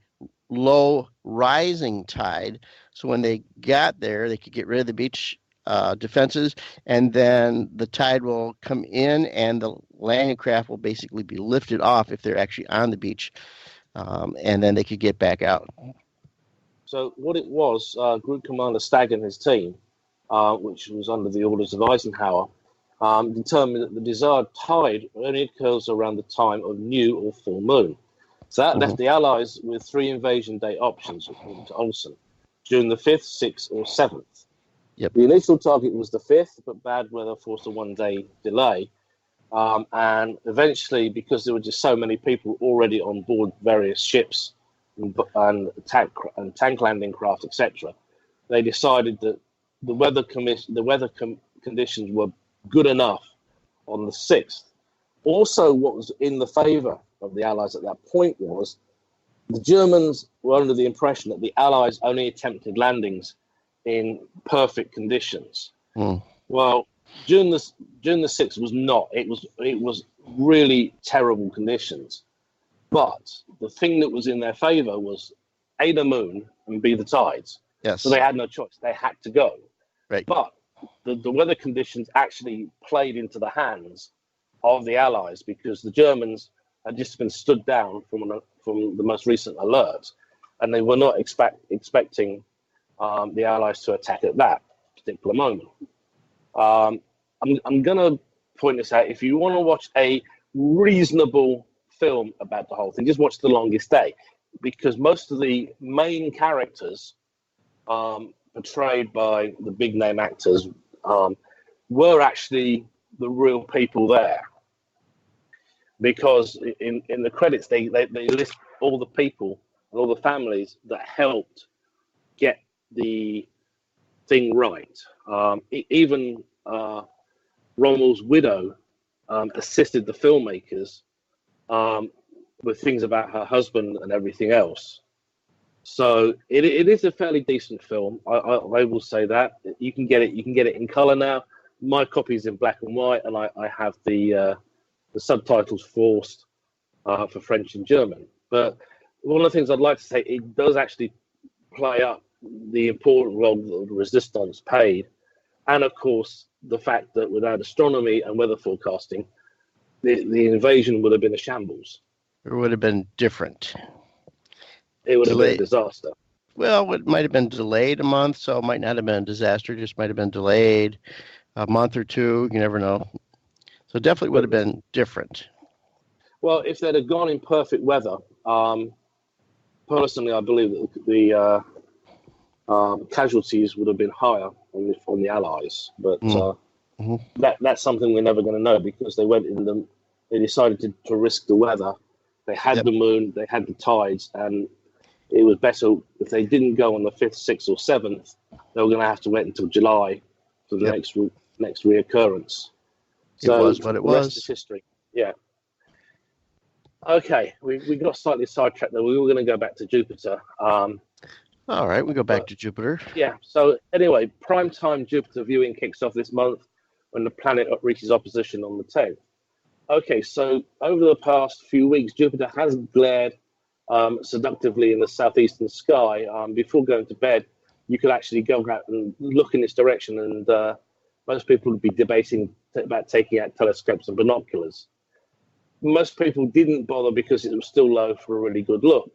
Speaker 5: low rising tide, so when they got there, they could get rid of the beach defenses, and then the tide will come in, and the landing craft will basically be lifted off if they're actually on the beach, and then they could get back out.
Speaker 6: So what it was, Group Commander Stagg and his team, which was under the orders of Eisenhower, determined that the desired tide only occurs around the time of new or full moon. So that left the Allies with 3 invasion day options, according to Olsen, June the 5th, 6th, or 7th.
Speaker 5: Yep.
Speaker 6: The initial target was the 5th, but bad weather forced a 1-day delay. And eventually, because there were just so many people already on board various ships and tank landing craft, etc., they decided that the weather conditions were good enough on the 6th. Also, what was in the favour of the Allies at that point was the Germans were under the impression that the Allies only attempted landings in perfect conditions. Well, June the 6th was not. It was really terrible conditions. But the thing that was in their favour was A, the moon, and B, the tides.
Speaker 5: Yes.
Speaker 6: So they had no choice. They had to go.
Speaker 5: Right.
Speaker 6: But the weather conditions actually played into the hands of the Allies, because the Germans had just been stood down from the most recent alert, and they were not expecting the Allies to attack at that particular moment. I'm going to point this out. If you want to watch a reasonable film about the whole thing, just watch The Longest Day, because most of the main characters portrayed by the big name actors were actually the real people there. Because in the credits, they list all the people and all the families that helped get the thing right. Even Rommel's widow assisted the filmmakers with things about her husband and everything else. So it is a fairly decent film. I will say that. You can get it in color now. My copy is in black and white, and I have the subtitles forced for French and German. But one of the things I'd like to say, it does actually play up the important role that the resistance played, and of course the fact that without astronomy and weather forecasting, the invasion would have been a shambles.
Speaker 5: It would have been different.
Speaker 6: It would have been a disaster.
Speaker 5: Well, it might have been delayed a month, so it might not have been a disaster. It just might have been delayed a month or two. You never know. So definitely would have been different. Well,
Speaker 6: if they'd have gone in perfect weather, personally, I believe that the casualties would have been higher on the Allies. But that's something we're never going to know, because they decided to risk the weather. They had the moon, they had the tides, and it was better if they didn't go on the 5th, 6th, or 7th. They were going to have to wait until July for the next reoccurrence. So
Speaker 5: it was what it was.
Speaker 6: The rest is history. Yeah. Okay, we got slightly sidetracked there. We were going to go back to Jupiter.
Speaker 5: All right, we go back to Jupiter.
Speaker 6: Yeah. So anyway, primetime Jupiter viewing kicks off this month when the planet reaches opposition on the 10th. Okay, so over the past few weeks, Jupiter has glared seductively in the southeastern sky. Before going to bed, you could actually go out and look in this direction, and most people would be debating about taking out telescopes and binoculars. Most people didn't bother because it was still low for a really good look.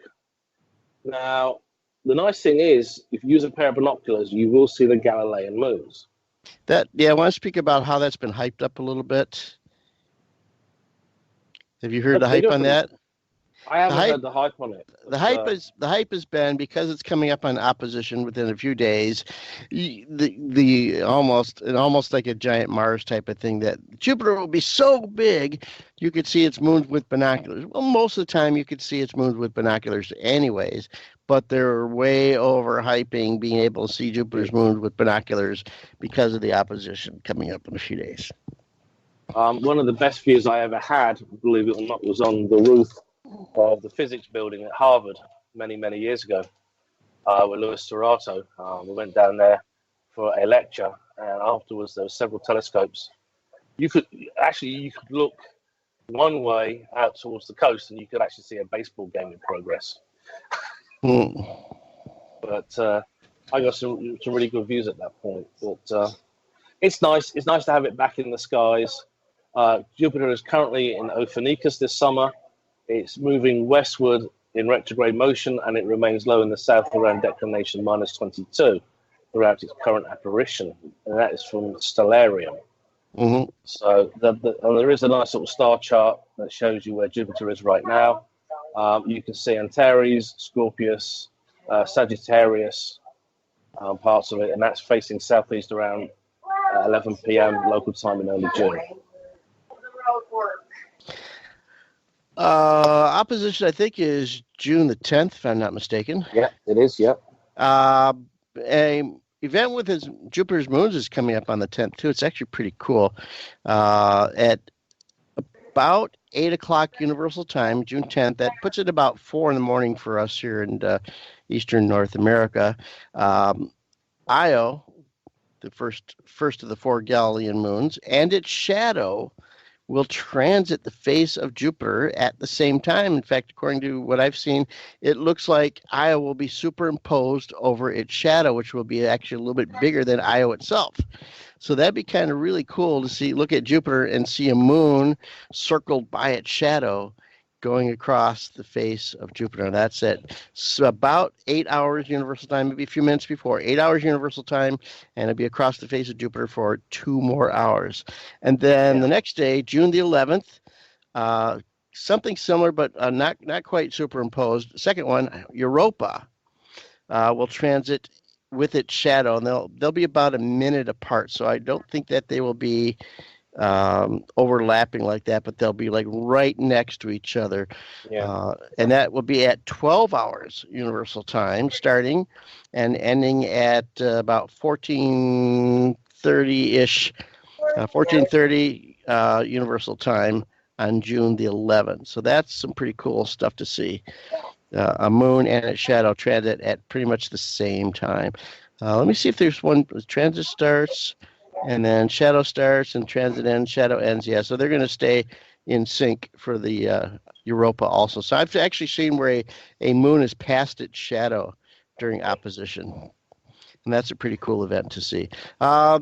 Speaker 6: Now, the nice thing is, if you use a pair of binoculars, you will see the Galilean moons.
Speaker 5: I want to speak about how that's been hyped up a little bit. Have you heard the hype on that?
Speaker 6: I haven't heard the hype on it.
Speaker 5: The hype has been, because it's coming up on opposition within a few days. The almost like a giant Mars type of thing, that Jupiter will be so big you could see its moons with binoculars. Well, most of the time you could see its moons with binoculars anyways, but they're way overhyping being able to see Jupiter's moons with binoculars because of the opposition coming up in a few days.
Speaker 6: One of the best views I ever had, believe it or not, was on the roof of the physics building at Harvard many, many years ago with Louis Serrato. We went down there for a lecture, and afterwards there were several telescopes. You could look one way out towards the coast, and you could actually see a baseball game in progress. But I got some really good views at that point. But It's nice. It's nice to have it back in the skies. Jupiter is currently in Ophiuchus this summer. It's moving westward in retrograde motion, and it remains low in the south around declination -22 throughout its current apparition, and that is from Stellarium.
Speaker 5: Mm-hmm.
Speaker 6: So and there is a nice little star chart that shows you where Jupiter is right now. You can see Antares, Scorpius, Sagittarius, parts of it, and that's facing southeast around 11 p.m. local time in early June.
Speaker 5: Opposition, I think, is June the 10th, if I'm not mistaken.
Speaker 6: Yeah, it is. Yeah.
Speaker 5: A event with his Jupiter's moons is coming up on the 10th too. It's actually pretty cool. At about 8 o'clock Universal Time, June 10th. That puts it about 4 in the morning for us here in Eastern North America. Io, the first of the 4 Galilean moons, and its shadow will transit the face of Jupiter at the same time. In fact, according to what I've seen, it looks like Io will be superimposed over its shadow, which will be actually a little bit bigger than Io itself. So that'd be kind of really cool to look at Jupiter and see a moon circled by its shadow going across the face of Jupiter. That's at about 8 hours Universal Time, maybe a few minutes before, 8 hours Universal Time, and it'll be across the face of Jupiter for 2 more hours. And then the next day, June the 11th, something similar, but not quite superimposed. Second one, Europa will transit with its shadow, and they'll be about a minute apart. So I don't think that they will be overlapping like that, but they'll be like right next to each other. Yeah. And that will be at 12 hours Universal Time, starting and ending at about 14:30-ish, 14:30 Universal Time on June the 11th. So that's some pretty cool stuff to see. A moon and its shadow transit at pretty much the same time. Let me see if there's one. Transit starts, and then shadow starts, and transit ends, shadow ends. Yeah, so they're going to stay in sync for the Europa also. So I've actually seen where a moon is past its shadow during opposition. And that's a pretty cool event to see.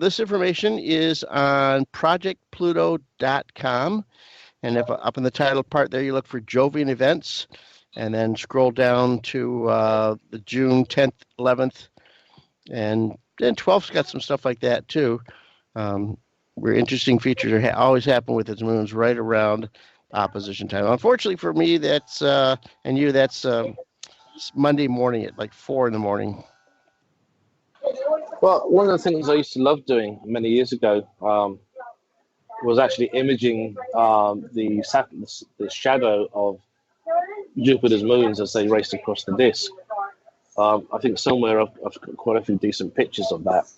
Speaker 5: This information is on projectpluto.com. And if up in the title part there, you look for Jovian events, and then scroll down to the June 10th, 11th, and then 12th's got some stuff like that too. Where interesting features always happen with its moons right around opposition time. Unfortunately for me, that's and you, that's Monday morning at like 4 in the morning.
Speaker 6: Well, one of the things I used to love doing many years ago was actually imaging the shadow of Jupiter's moons as they raced across the disk. I think somewhere I've got quite a few decent pictures of that.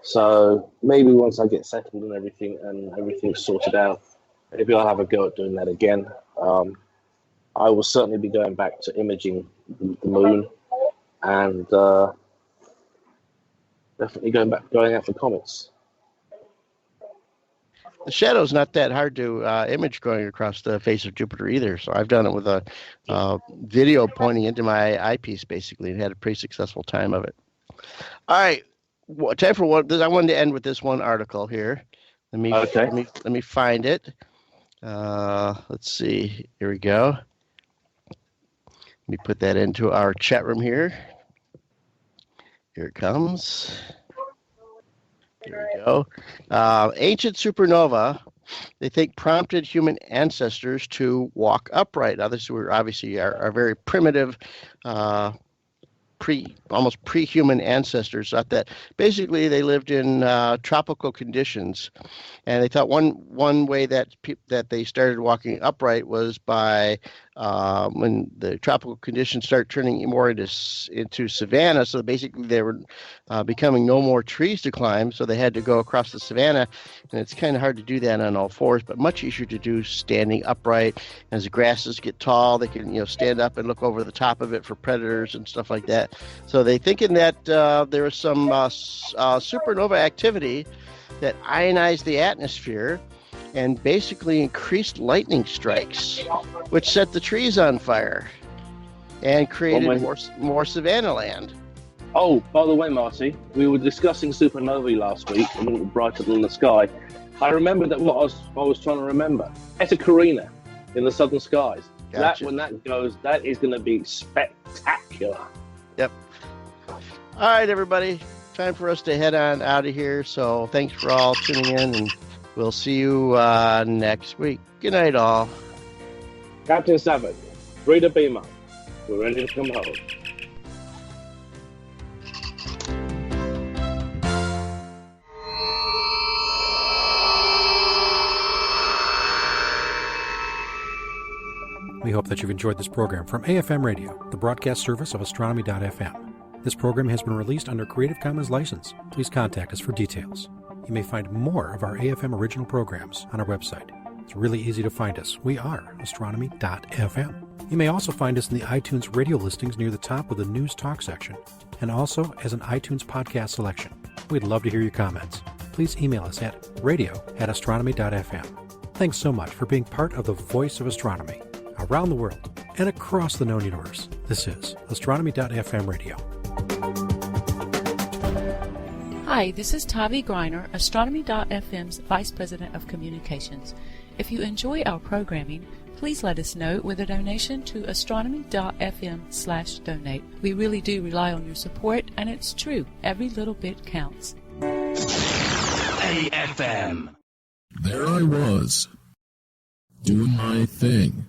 Speaker 6: So maybe once I get settled and everything's sorted out, maybe I'll have a go at doing that again. I will certainly be going back to imaging the moon, and definitely going out for comets.
Speaker 5: The shadow's not that hard to image going across the face of Jupiter either. So I've done it with a video pointing into my eyepiece, basically, and had a pretty successful time of it. All right, time for one. I wanted to end with this one article here. Let me find it. Let's see. Here we go. Let me put that into our chat room here. Here it comes. There we go. Ancient supernova, they think, prompted human ancestors to walk upright. Now, this were obviously our very primitive, almost pre-human ancestors. Thought that basically they lived in tropical conditions, and they thought one way that they started walking upright was by when the tropical conditions start turning more into savanna. So basically they were becoming no more trees to climb, so they had to go across the savanna, and it's kind of hard to do that on all fours, but much easier to do standing upright. As the grasses get tall, they can stand up and look over the top of it for predators and stuff like that. So they thinking that there was some supernova activity that ionized the atmosphere and basically increased lightning strikes, which set the trees on fire and created more savanna land.
Speaker 6: Oh, by the way, Marty, we were discussing supernovae last week, a little brighter than the sky. I remembered that what I was trying to remember. Eta Carina in the southern skies.
Speaker 5: Gotcha.
Speaker 6: When that goes, that is going to be spectacular.
Speaker 5: Yep. All right, everybody. Time for us to head on out of here. So thanks for all tuning in, and we'll see you next week. Good night, all.
Speaker 6: Captain Savage, Breeder Beamer, we're ready to come home.
Speaker 7: We hope that you've enjoyed this program from AFM Radio, the broadcast service of Astronomy.fm. This program has been released under Creative Commons license. Please contact us for details. You may find more of our AFM original programs on our website. It's really easy to find us. We are Astronomy.fm. You may also find us in the iTunes radio listings near the top of the News Talk section, and also as an iTunes podcast selection. We'd love to hear your comments. Please email us at radio@astronomy.fm. Thanks so much for being part of the voice of astronomy around the world and across the known universe. This is Astronomy.fm Radio.
Speaker 1: Hi, this is Tavi Greiner, Astronomy.fm's Vice President of Communications. If you enjoy our programming, please let us know with a donation to astronomy.fm/donate. We really do rely on your support, and it's true, every little bit counts.
Speaker 8: AFM.
Speaker 9: There I was, doing my thing.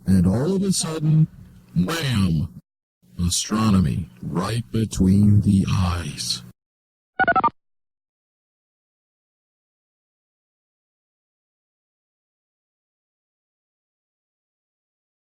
Speaker 9: And all of a sudden, wham! Astronomy right between the eyes.